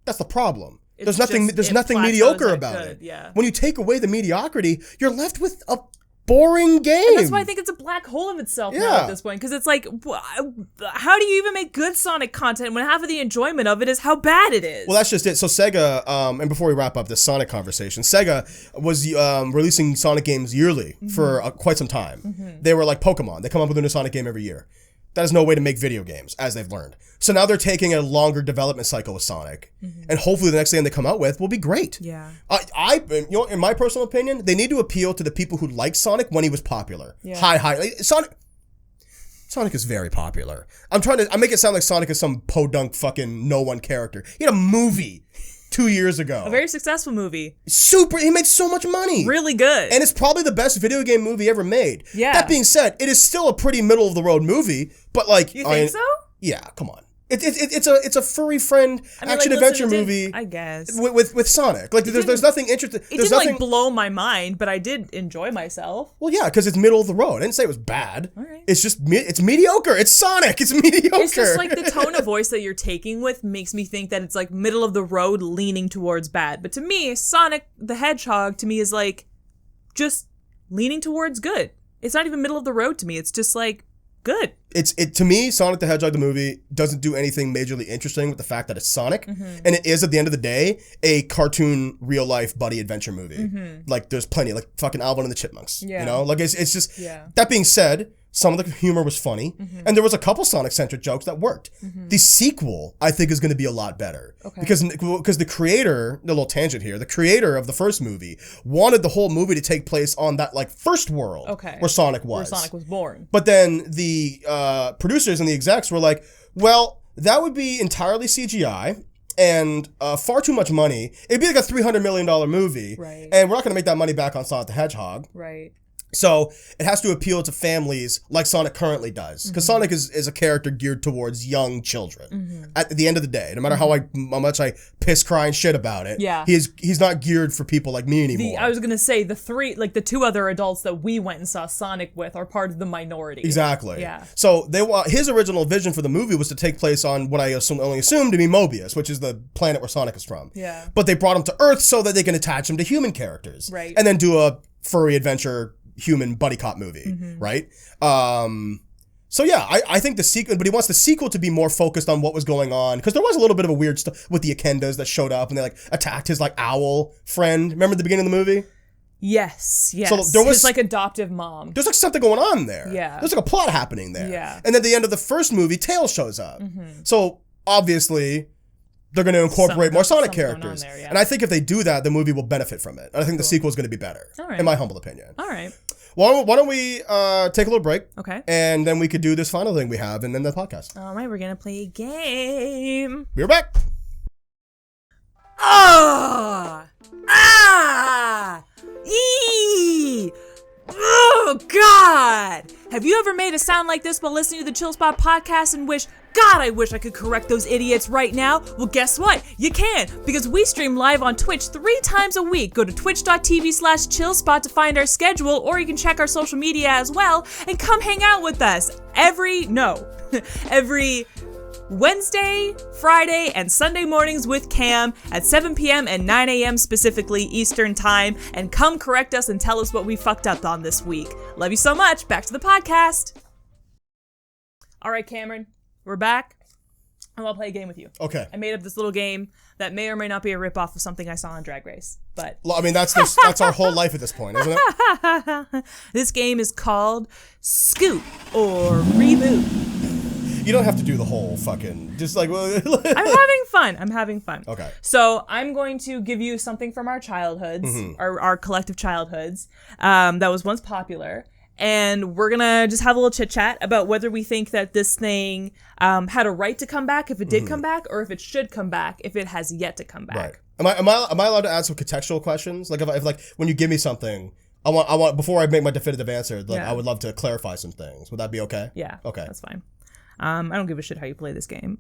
That's the problem. It's There's nothing just- there's it nothing plateaus mediocre at about good, it. yeah. When you take away the mediocrity, you're left with a boring game. And that's why I think it's a black hole of itself now Yeah. at this point. Because it's like, how do you even make good Sonic content when half of the enjoyment of it is how bad it is? Well, that's just it. So Sega, and before we wrap up this Sonic conversation, Sega was releasing Sonic games yearly for quite some time. They were like Pokemon. They come up with a new Sonic game every year. That is no way to make video games, as they've learned. So now they're taking a longer development cycle with Sonic, and hopefully the next game they come out with will be great. Yeah. In my personal opinion, they need to appeal to the people who liked Sonic when he was popular. Yeah. Like, Sonic is very popular. I make it sound like Sonic is some podunk fucking no one character. He had a movie 2 years ago. A very successful movie. He made so much money. Really good. And it's probably the best video game movie ever made. Yeah. That being said, it is still a pretty middle of the road movie, but like, you think so? Yeah, come on. It's a furry friend I mean, action like, adventure listen, movie. I guess. With Sonic. Like, there's nothing interesting. It There's didn't nothing. like blow my mind, but I did enjoy myself. Well, yeah, because it's middle of the road. I didn't say it was bad. All right. It's just it's mediocre. It's Sonic. It's mediocre. It's just like the tone of voice that you're taking with makes me think that it's like middle of the road leaning towards bad. But to me, Sonic the Hedgehog to me is like just leaning towards good. It's not even middle of the road to me. It's just like good. To me, Sonic the Hedgehog the movie doesn't do anything majorly interesting with the fact that it's Sonic, and it is at the end of the day a cartoon real life buddy adventure movie. Like, there's plenty, like fucking Alvin and the Chipmunks. Yeah. You know, like it's just. Yeah. That being said, Some of the humor was funny, and there was a couple Sonic-centric jokes that worked. The sequel, I think, is going to be a lot better. Okay. Because the creator, a little tangent here, the creator of the first movie wanted the whole movie to take place on that like first world where Sonic was. Where Sonic was born. But then the producers and the execs were like, well, that would be entirely CGI and far too much money. It'd be like a $300 million movie. Right. And we're not going to make that money back on Sonic the Hedgehog. Right. So it has to appeal to families like Sonic currently does. Because Sonic is a character geared towards young children. At the end of the day, no matter how much I piss crying shit about it, he's not geared for people like me anymore. I was going to say, the two other adults that we went and saw Sonic with are part of the minority. Exactly. Yeah. So his original vision for the movie was to take place on what I only assumed to be Mobius, which is the planet where Sonic is from. Yeah. But they brought him to Earth so that they can attach him to human characters. Right. And then do a furry adventure human buddy cop movie, right? So yeah, I think the sequel, but he wants the sequel to be more focused on what was going on, because there was a little bit of a weird stuff with the Akendas that showed up and they like attacked his like owl friend. Remember at the beginning of the movie? Yes. So there was his like adoptive mom. There's like something going on there. Yeah. There's like a plot happening there. Yeah. And then at the end of the first movie, Tails shows up. So obviously they're going to incorporate more Sonic characters. There, yeah. And I think if they do that, the movie will benefit from it. And I think the sequel is going to be better, in my humble opinion. All right. Well, why don't we take a little break? Okay. And then we could do this final thing we have and then the podcast. All right, we're going to play a game. We're back. Ah! Ah! Eee! Oh, God! Have you ever made a sound like this while listening to the Chill Spot podcast and wish, God, I wish I could correct those idiots right now? Well, guess what? You can, because we stream live on Twitch 3 times a week. Go to twitch.tv/chillspot to find our schedule, or you can check our social media as well and come hang out with us every Wednesday, Friday, and Sunday mornings with Cam at 7 p.m. and 9 a.m. specifically Eastern Time, and come correct us and tell us what we fucked up on this week. Love you so much. Back to the podcast. All right, Cameron, we're back. I want to play a game with you. Okay. I made up this little game that may or may not be a ripoff of something I saw on Drag Race, but I mean, that's our whole life at this point, isn't it? This game is called Scoot or Reboot. You don't have to do the whole fucking, just like... I'm having fun. Okay. So I'm going to give you something from our childhoods, our collective childhoods, that was once popular. And we're going to just have a little chit chat about whether we think that this thing had a right to come back, if it did come back, or if it should come back, if it has yet to come back. Right. Am I allowed to add some contextual questions? Like if like when you give me something, I want before I make my definitive answer, I would love to clarify some things. Would that be okay? Yeah. Okay. That's fine. I don't give a shit how you play this game.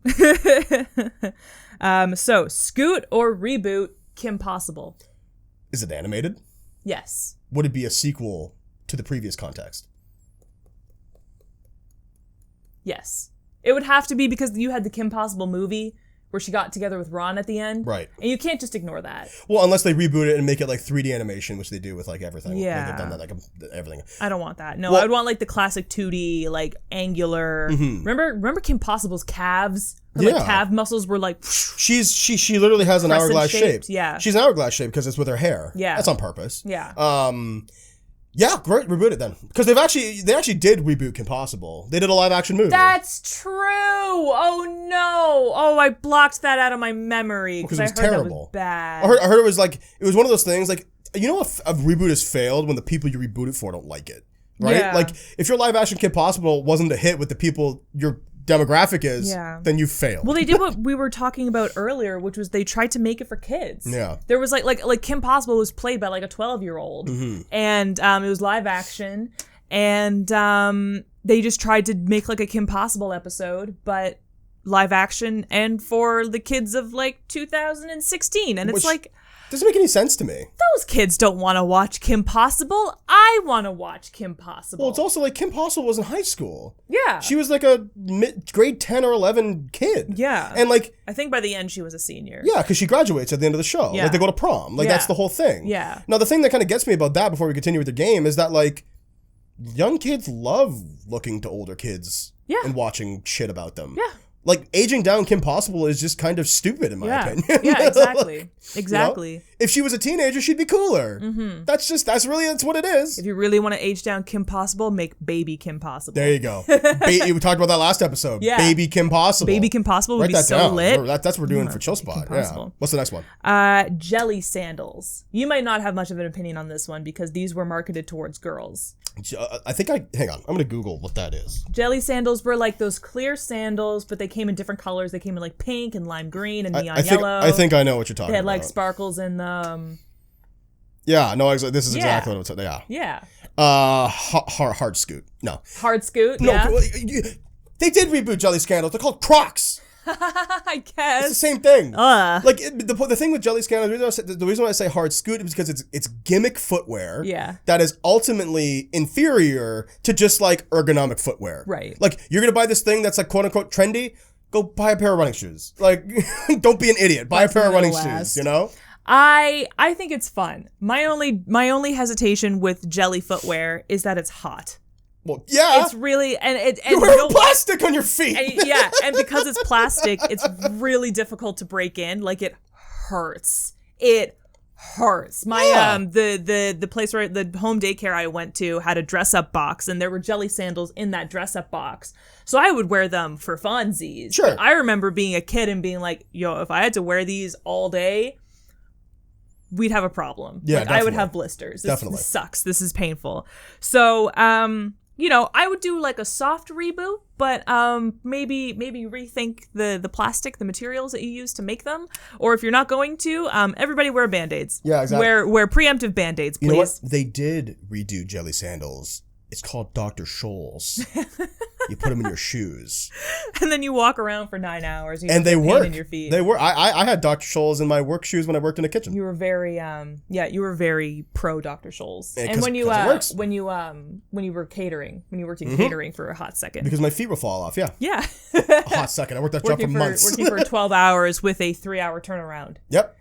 So, Scoot or Reboot Kim Possible? Is it animated? Yes. Would it be a sequel to the previous context? Yes. It would have to be, because you had the Kim Possible movie where she got together with Ron at the end. Right. And you can't just ignore that. Well, unless they reboot it and make it like 3D animation, which they do with like everything. Yeah. Like, they've done that like everything. I don't want that. No, Well, I would want like the classic 2D, like angular. Remember Kim Possible's calves? Her like calf muscles were like... She literally has an hourglass shape. Yeah. She's an hourglass shape because it's with her hair. Yeah. That's on purpose. Yeah. Yeah, great, reboot it then. Because they actually did reboot Kim Possible. They did a live action movie. That's true. Oh no. Oh, I blocked that out of my memory because it was I heard terrible. That was bad. I heard it was like, it was one of those things like, you know, if a reboot has failed when the people you reboot it for don't like it, right? Yeah. Like if your live action Kim Possible wasn't a hit with the people your demographic is, then you failed. Well, they did what we were talking about earlier, which was they tried to make it for kids. Yeah. There was like Kim Possible was played by like a 12-year-old, and it was live action, and they just tried to make like a Kim Possible episode, but live action and for the kids of like 2016, and it's like, doesn't make any sense to me. Those kids don't want to watch Kim Possible. I want to watch Kim Possible. Well, it's also like Kim Possible was in high school. Yeah. She was like a grade 10 or 11 kid. Yeah. And like... I think by the end she was a senior. Yeah, because she graduates at the end of the show. Yeah. Like they go to prom. Like that's the whole thing. Yeah. Now the thing that kind of gets me about that before we continue with the game is that like young kids love looking to older kids and watching shit about them. Yeah. Like, aging down Kim Possible is just kind of stupid, in my opinion. Yeah, exactly. Like, Exactly. you know? If she was a teenager, she'd be cooler. Mm-hmm. That's what it is. If you really want to age down Kim Possible, make baby Kim Possible. There you go. We talked about that last episode. Yeah. Baby Kim Possible. Baby Kim Possible would Write be that so down. lit. That's what we're doing for Chill Spot. Yeah. What's the next one? Jelly Sandals. You might not have much of an opinion on this one because these were marketed towards girls. Hang on. I'm going to Google what that is. Jelly Sandals were like those clear sandals, but they came in different colors. They came in like pink and lime green and neon yellow. I think I know what you're talking about. They had like sparkles in them. Yeah, no, this is exactly what it's. Yeah. Yeah. Hard Scoot. No. Hard Scoot. No, yeah. they did reboot Jelly Scandals. They're called Crocs. I guess. It's the same thing. Like The thing with Jelly Scandals, the reason why I say Hard Scoot is because it's gimmick footwear. Yeah. That is ultimately inferior to just like ergonomic footwear. Right. Like, you're gonna buy this thing that's like quote unquote trendy. Go buy a pair of running shoes. Like, don't be an idiot. Buy a pair of running shoes. You know. I think it's fun. My only hesitation with jelly footwear is that it's hot. Well, yeah. It's really and you're wearing plastic on your feet. And because it's plastic, it's really difficult to break in. Like, it hurts. It hurts. My the place where the home daycare I went to had a dress up box, and there were jelly sandals in that dress up box. So I would wear them for funsies. Sure. But I remember being a kid and being like, yo, if I had to wear these all day, we'd have a problem. Yeah, like, I would have blisters. This sucks. This is painful. So, I would do like a soft reboot, but maybe rethink the plastic, the materials that you use to make them. Or if you're not going to, everybody wear Band-Aids. Yeah, exactly. Wear preemptive Band-Aids, please. You know what? They did redo Jelly Sandals. It's called Dr. Scholl's. You put them in your shoes. And then you walk around for 9 hours. And they work. In your feet. They work. I had Dr. Scholl's in my work shoes when I worked in the kitchen. You were very you were very pro Dr. Scholl's. Yeah, and when you when you were catering, when you worked in catering for a hot second. Because my feet would fall off, yeah. Yeah. A hot second. I worked that job for months. Working for 12 hours with a 3-hour turnaround. Yep.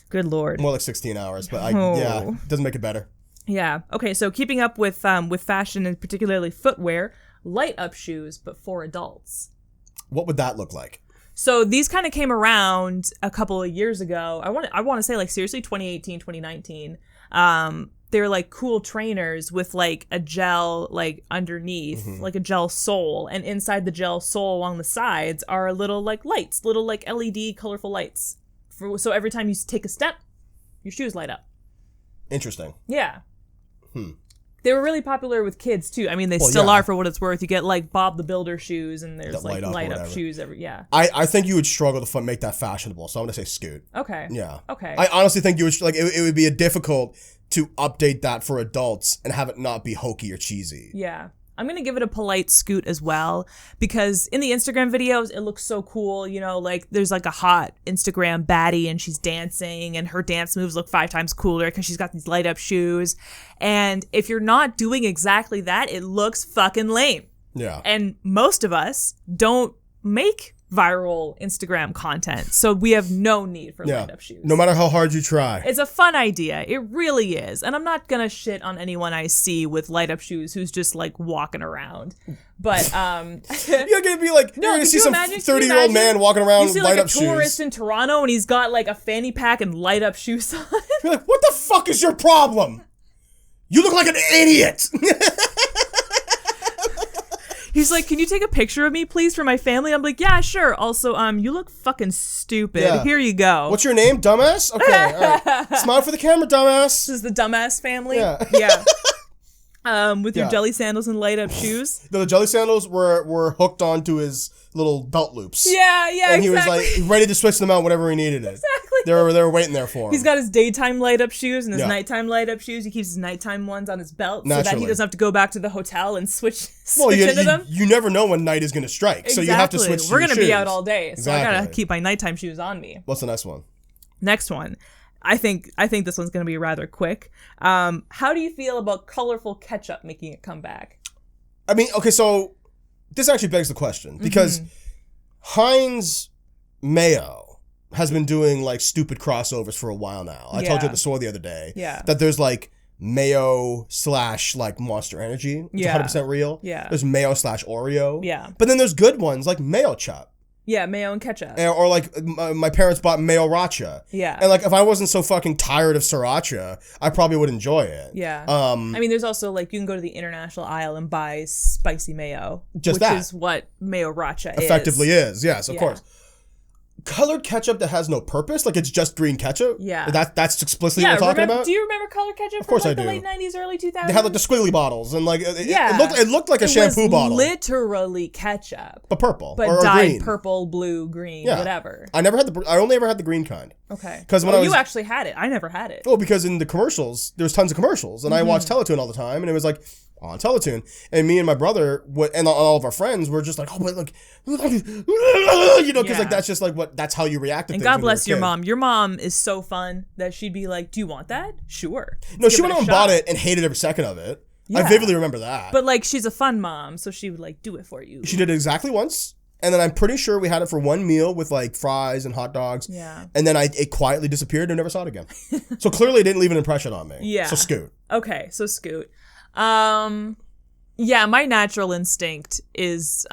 Good Lord. More like 16 hours, but it doesn't make it better. Yeah. Okay, so keeping up with fashion and particularly footwear, light up shoes, but for adults. What would that look like? So these kind of came around a couple of years ago. I want to say like seriously 2018, 2019. They're like cool trainers with like a gel like underneath, like a gel sole, and inside the gel sole along the sides are little like lights, little like LED colorful lights. So every time you take a step, your shoes light up. Interesting. Yeah. They were really popular with kids too. I mean, they still are for what it's worth. You get like Bob the Builder shoes, and there's like light up shoes. I think you would struggle to make that fashionable, so I'm gonna say Scoot. Okay. Yeah. Okay. I honestly think you would it would be difficult to update that for adults and have it not be hokey or cheesy. Yeah. I'm going to give it a polite Scoot as well, because in the Instagram videos, it looks so cool. Like there's like a hot Instagram baddie and she's dancing and her dance moves look 5 times cooler because she's got these light up shoes. And if you're not doing exactly that, it looks fucking lame. Yeah. And most of us don't make viral Instagram content, so we have no need for light up shoes. No matter how hard you try. It's a fun idea. It really is. And I'm not gonna shit on anyone I see with light up shoes who's just like walking around. But you're gonna be like, you're gonna see some 30-year-old man walking around with light up shoes. You see like a tourist in Toronto and he's got like a fanny pack and light up shoes on. You're like, what the fuck is your problem? You look like an idiot. He's like, can you take a picture of me, please, for my family? I'm like, yeah, sure. Also, you look fucking stupid. Yeah. Here you go. What's your name, dumbass? Okay, all right. Smile for the camera, dumbass. This is the dumbass family? Yeah. With your jelly sandals and light up shoes. The jelly sandals were hooked onto his little belt loops. Yeah, and he was like ready to switch them out whenever he needed it. Exactly. They were waiting there for him. He's got his daytime light up shoes and his nighttime light up shoes. He keeps his nighttime ones on his belt so that he doesn't have to go back to the hotel and switch into them. You never know when night is going to strike, exactly. So you have to switch. We're going to be out all day, so exactly. I got to keep my nighttime shoes on me. What's the next one? Next one. I think this one's going to be rather quick. How do you feel about colorful ketchup making it come back? I mean, okay, so this actually begs the question because Heinz Mayo has been doing like stupid crossovers for a while now. I told you at the store the other day that there's like Mayo / like Monster Energy, which is 100% real. Yeah. There's Mayo / Oreo. Yeah. But then there's good ones like Mayo Chup. Yeah, mayo and ketchup. Or like my parents bought mayo racha. Yeah. And like if I wasn't so fucking tired of sriracha, I probably would enjoy it. Yeah. I mean, there's also like you can go to the international aisle and buy spicy mayo, Just which that. is what mayo racha Effectively is. Yes, of Yeah. course. Colored ketchup that has no purpose, like it's just green ketchup. Yeah. That's explicitly what I'm talking about. Do you remember colored ketchup Of course from like I the do. late 90s, early 2000s? They had like the squiggly bottles and like Yeah. it looked like a shampoo was bottle, literally ketchup, but purple but or dyed green. purple, blue, green, Yeah. whatever. I only ever had the green kind. Okay. 'Cause when I was- you actually had it. I never had it. Well, because in the commercials, there's tons of commercials, and I watched Teletoon all the time, and it was like on Teletoon, and me and my brother and all of our friends were just like, oh, but like, you know, because like that's just like that's how you react to And things. God when you're a bless your kid. mom. Your mom is so fun that she'd be like, "Do you want that? Sure." No, Let's she give went it out a and shot." bought it and hated every second of it. I Yeah. vividly remember that. But like, she's a fun mom, so she would like do it for you. She did it exactly once, and then I'm pretty sure we had it for one meal with like fries and hot dogs. Yeah. And then it quietly disappeared and never saw it again. So clearly it didn't leave an impression on me. Yeah. So scoot. Okay, so Scoot. Yeah, my natural instinct is,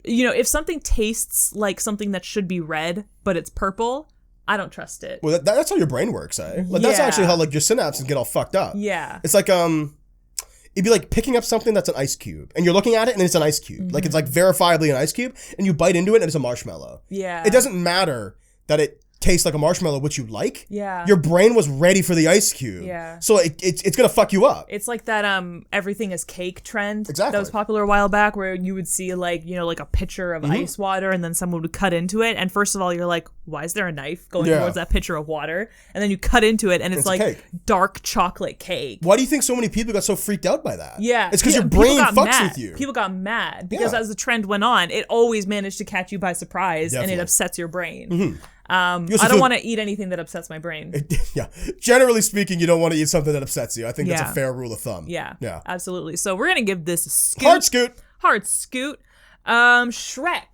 if something tastes like something that should be red, but it's purple, I don't trust it. Well, that's how your brain works, eh? Like that's Yeah. actually how like your synapses get all fucked up. Yeah. It's like it'd be like picking up something that's an ice cube, and you're looking at it and it's an ice cube. Like it's like verifiably an ice cube, and you bite into it and it's a marshmallow. Yeah. It doesn't matter that it tastes like a marshmallow, which you like. Yeah. Your brain was ready for the ice cube. Yeah. So it's gonna fuck you up. It's like that everything is cake trend Exactly. that was popular a while back, where you would see like a pitcher of ice water, and then someone would cut into it, and first of all you're like, why is there a knife going Yeah. towards that pitcher of water? And then you cut into it and it's It's a like cake. dark chocolate cake. Why do you think so many people got so freaked out by that? Yeah, It's because your people brain got fucks mad. with you. People got mad because Yeah. as the trend went on, it always managed to catch you by surprise, and Definitely. it upsets your brain. You I also don't feel- want to eat anything that upsets my brain. Yeah. Generally speaking, you don't want to eat something that upsets you. I think that's Yeah. a fair rule of thumb. Yeah, Yeah. absolutely. So we're gonna give this a scoot. Hard scoot. Hard scoot. Shrek.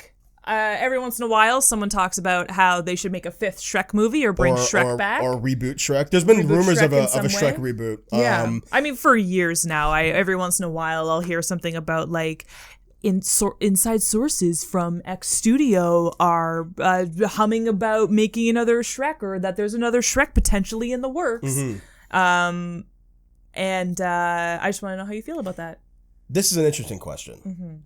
Every once in a while, someone talks about how they should make a fifth Shrek movie or bring Shrek back. Or reboot Shrek. There's been Reboot rumors Shrek of a in some Shrek way. reboot. Yeah, I mean, for years now, every once in a while I'll hear something about like inside sources from X Studio are humming about making another Shrek, or that there's another Shrek potentially in the works. Mm-hmm. And I just want to know how you feel about that. This is an interesting question.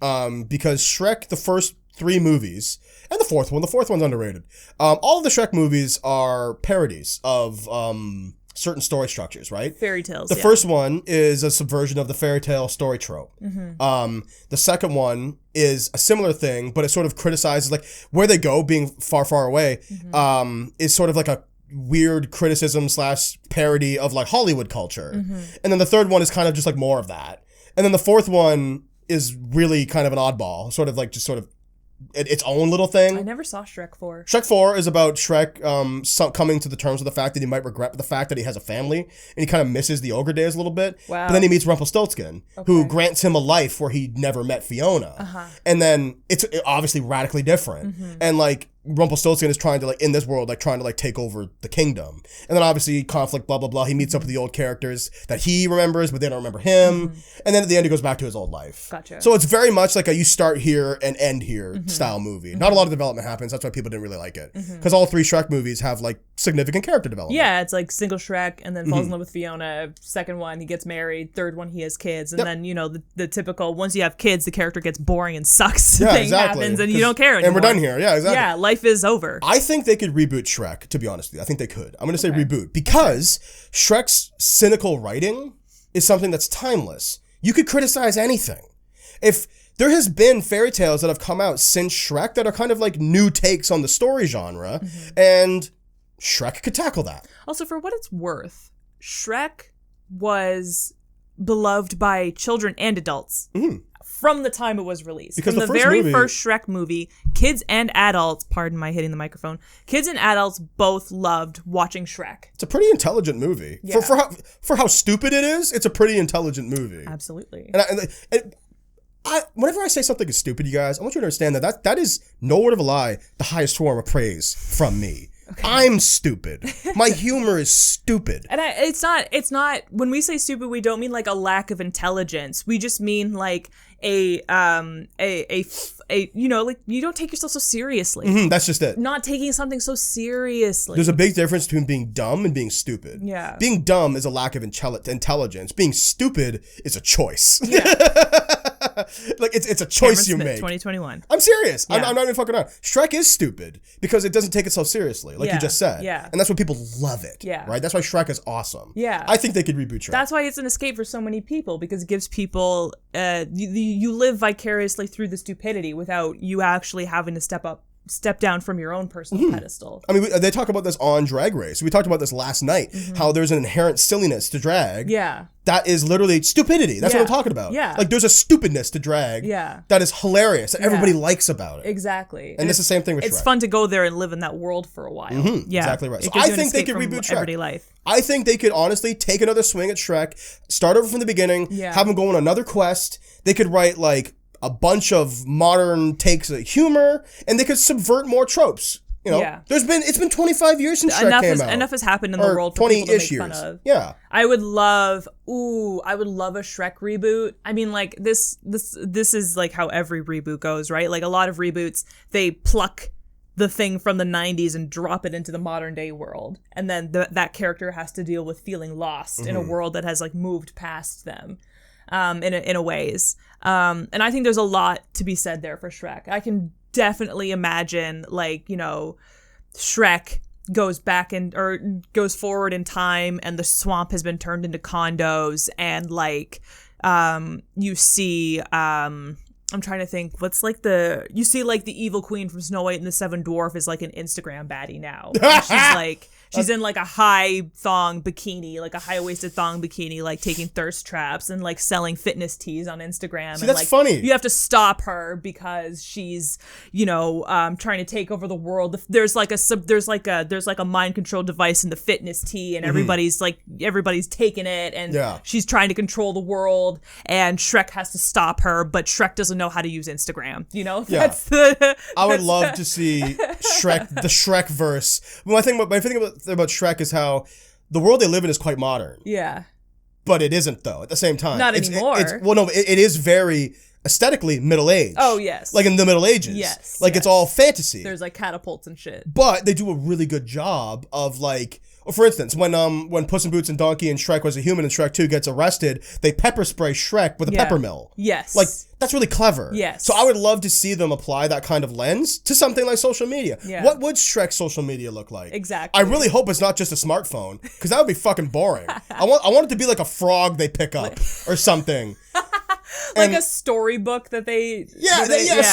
Because Shrek, the first 3 movies, and the fourth one's underrated. All of the Shrek movies are parodies of certain story structures, right? Fairy tales. The first one is a subversion of the fairy tale story trope. Mm-hmm. The second one is a similar thing, but it sort of criticizes like where they go, being far, far away. Is sort of like a weird criticism / parody of like Hollywood culture. And then the third one is kind of just like more of that. And then the fourth one is really kind of an oddball, sort of like just sort of its own little thing. I never saw Shrek 4. Shrek 4 is about Shrek coming to the terms with the fact that he might regret the fact that he has a family, and he kind of misses the ogre days a little bit. Wow. But then he meets Rumpelstiltskin, who grants him a life where he never met Fiona. And then it's obviously radically different. And like Rumpelstiltskin is trying to like in this world like trying to like take over the kingdom, and then obviously conflict, blah blah blah. He meets up with the old characters that he remembers, but they don't remember him. And then at the end, he goes back to his old life. Gotcha. So it's very much like a you start here and end here style movie. Not a lot of development happens. That's why people didn't really like it, because all 3 Shrek movies have like significant character development. Yeah, it's like single Shrek, and then falls in love with Fiona. Second one, he gets married. Third one, he has kids. And then, the typical, once you have kids, the character gets boring and sucks thing happens, and you don't care anymore. And we're done here. Yeah, exactly. Yeah, life is over. I think they could reboot Shrek, to be honest with you. I think they could. I'm going to say reboot, because Shrek's cynical writing is something that's timeless. You could criticize anything. If there has been fairy tales that have come out since Shrek that are kind of like new takes on the story genre, and Shrek could tackle that. Also, for what it's worth, Shrek was beloved by children and adults from the time it was released. Because from the the first very movie- first Shrek movie, kids and adults, pardon my hitting the microphone, kids and adults both loved watching Shrek. It's a pretty intelligent movie. Yeah. For how stupid it is, it's a pretty intelligent movie. Absolutely. And whenever I say something is stupid, you guys, I want you to understand that is no word of a lie, the highest form of praise from me. Okay. I'm stupid. My humor is stupid. And it's not, when we say stupid, we don't mean like a lack of intelligence. We just mean like you know, like, you don't take yourself so seriously. That's just it. Not taking something so seriously. There's a big difference between being dumb and being stupid. Yeah. Being dumb is a lack of intelligence. Being stupid is a choice. Yeah. Like, it's a choice Cameron you Smith, make. 2021. I'm serious. Yeah. I'm not even fucking around. Shrek is stupid because it doesn't take itself seriously, like you just said. Yeah. And that's why people love it. Yeah. Right? That's why Shrek is awesome. Yeah. I think they could reboot Shrek. That's why it's an escape for so many people, because it gives people, you live vicariously through the stupidity without you actually having to step down from your own personal pedestal. I mean, they talk about this on Drag Race. We talked about this last night, how there's an inherent silliness to drag. Yeah. That is literally stupidity. That's what I'm talking about. Yeah. Like, there's a stupidness to drag that is hilarious, that everybody likes about it. Exactly. And it's the same thing with Shrek. It's fun to go there and live in that world for a while. Yeah. Exactly right. So It gives I you an think they escape could from reboot Shrek. everyday life. I think they could honestly take another swing at Shrek, start over from the beginning, have him go on another quest. They could write, like, a bunch of modern takes of humor, and they could subvert more tropes. You know, it's been 25 years since Shrek came out. Enough has happened in the world for people to make fun of. Yeah. I would love a Shrek reboot. I mean, like, this is like how every reboot goes, right? Like, a lot of reboots, they pluck the thing from the 90s and drop it into the modern day world. And then that character has to deal with feeling lost in a world that has, like, moved past them. In a ways. And I think there's a lot to be said there for Shrek. I can definitely imagine, like, you know, Shrek goes goes forward in time and the swamp has been turned into condos, and, like, you see, I'm trying to think, you see, like, the evil queen from Snow White and the Seven Dwarf is, like, an Instagram baddie now. And she's like, she's in, like, a high thong bikini, like a high-waisted thong bikini, like, taking thirst traps and, like, selling fitness teas on Instagram. See, and, that's like, funny. You have to stop her because she's, you know, trying to take over the world. There's like a mind control device in the fitness tea, and everybody's taking it, and she's trying to control the world, and Shrek has to stop her, but Shrek doesn't know how to use Instagram. You know, I would love to see Shrek, the Shrek verse. My thing about Shrek is how the world they live in is quite modern. Yeah. But it isn't, though, at the same time. Not anymore. It is very aesthetically middle-aged. Oh, yes. Like in the Middle Ages. Yes. Like, it's all fantasy. There's, like, catapults and shit. But they do a really good job of, like, for instance, when Puss in Boots and Donkey and Shrek was a human and Shrek 2 gets arrested, they pepper spray Shrek with a pepper mill. Yes. Like, that's really clever. Yes. So I would love to see them apply that kind of lens to something like social media. Yeah. What would Shrek's social media look like? Exactly. I really hope it's not just a smartphone, because that would be fucking boring. I want it to be like a frog they pick up or something. Like a storybook that they...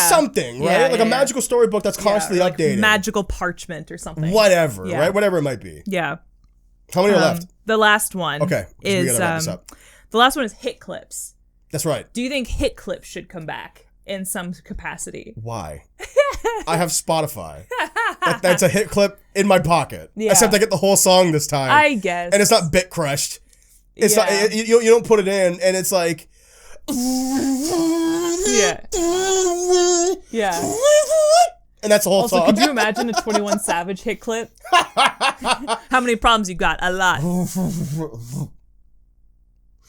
something, right? Like a magical storybook that's constantly like updated. Magical parchment or something. Whatever, right? Whatever it might be. Yeah. How many are left? The last one we gotta wrap this up. The last one is hit clips. That's right. Do you think hit clips should come back in some capacity? Why? I have Spotify. That's a hit clip in my pocket. Yeah. Except I get the whole song this time. I guess. And it's not bit crushed. It's not, you don't put it in and it's like... Yeah. Yeah. And that's the whole song. Also, could you imagine a 21 Savage hit clip? How many problems you got? A lot.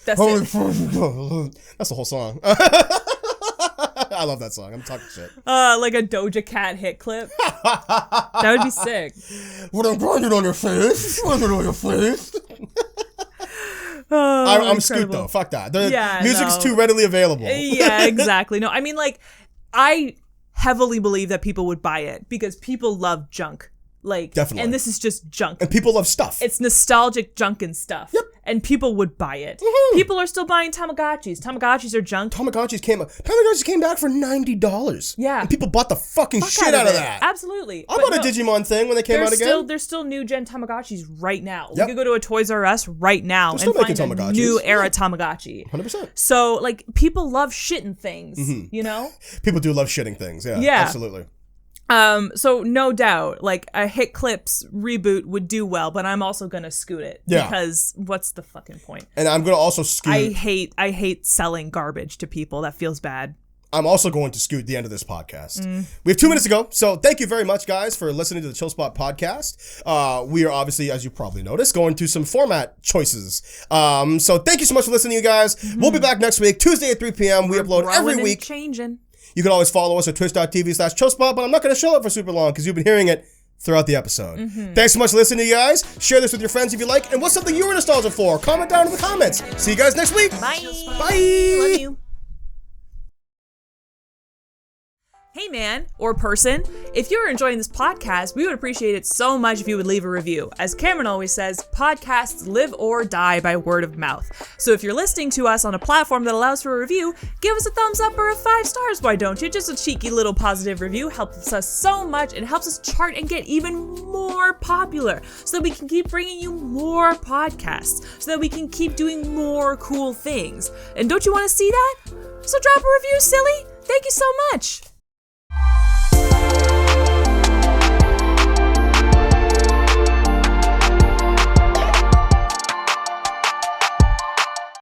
That's it. That's the whole song. I love that song. I'm talking shit. Like a Doja Cat hit clip. That would be sick. What I'm grinding on your face. Grinding on your face. I'm Scoot though. Fuck that. Music's too readily available. Yeah, exactly. No, I mean, like, I heavily believe that people would buy it because people love junk. Like, definitely. And this is just junk. And people love stuff. It's nostalgic junk and stuff. Yep. And people would buy it. Mm-hmm. People are still buying Tamagotchis. Tamagotchis are junk. Tamagotchis came back for $90. Yeah. And people bought the fucking shit out of that. Absolutely. I bought a Digimon thing when they came out again. There's still new gen Tamagotchis right now. Yep. You could go to a Toys R Us right now and find a new era Tamagotchi. 100%. So, like, people love shitting things, you know? People do love shitting things. Yeah. Absolutely. So no doubt, like, a hit clips reboot would do well, but I'm also gonna scoot it because what's the fucking point? And I'm gonna also scoot. I hate selling garbage to people. That feels bad. I'm also going to scoot the end of this podcast. We have 2 minutes to go, so thank you very much, guys, for listening to the Chill Spot podcast. We are obviously, as you probably noticed, going to some format choices. So thank you so much for listening, you guys. We'll be back next week, Tuesday at 3 p.m. We upload every week. Changing. You can always follow us at twitch.tv/chillspot, but I'm not going to show it for super long because you've been hearing it throughout the episode. Thanks so much for listening, you guys. Share this with your friends if you like, and what's something you were nostalgic for? Comment down in the comments. See you guys next week. Bye. Bye. Love you. Hey man, or person, if you're enjoying this podcast, we would appreciate it so much if you would leave a review. As Cameron always says, podcasts live or die by word of mouth. So if you're listening to us on a platform that allows for a review, give us a thumbs up or a 5 stars, why don't you? Just a cheeky little positive review helps us so much and helps us chart and get even more popular so that we can keep bringing you more podcasts, so that we can keep doing more cool things. And don't you want to see that? So drop a review, silly! Thank you so much!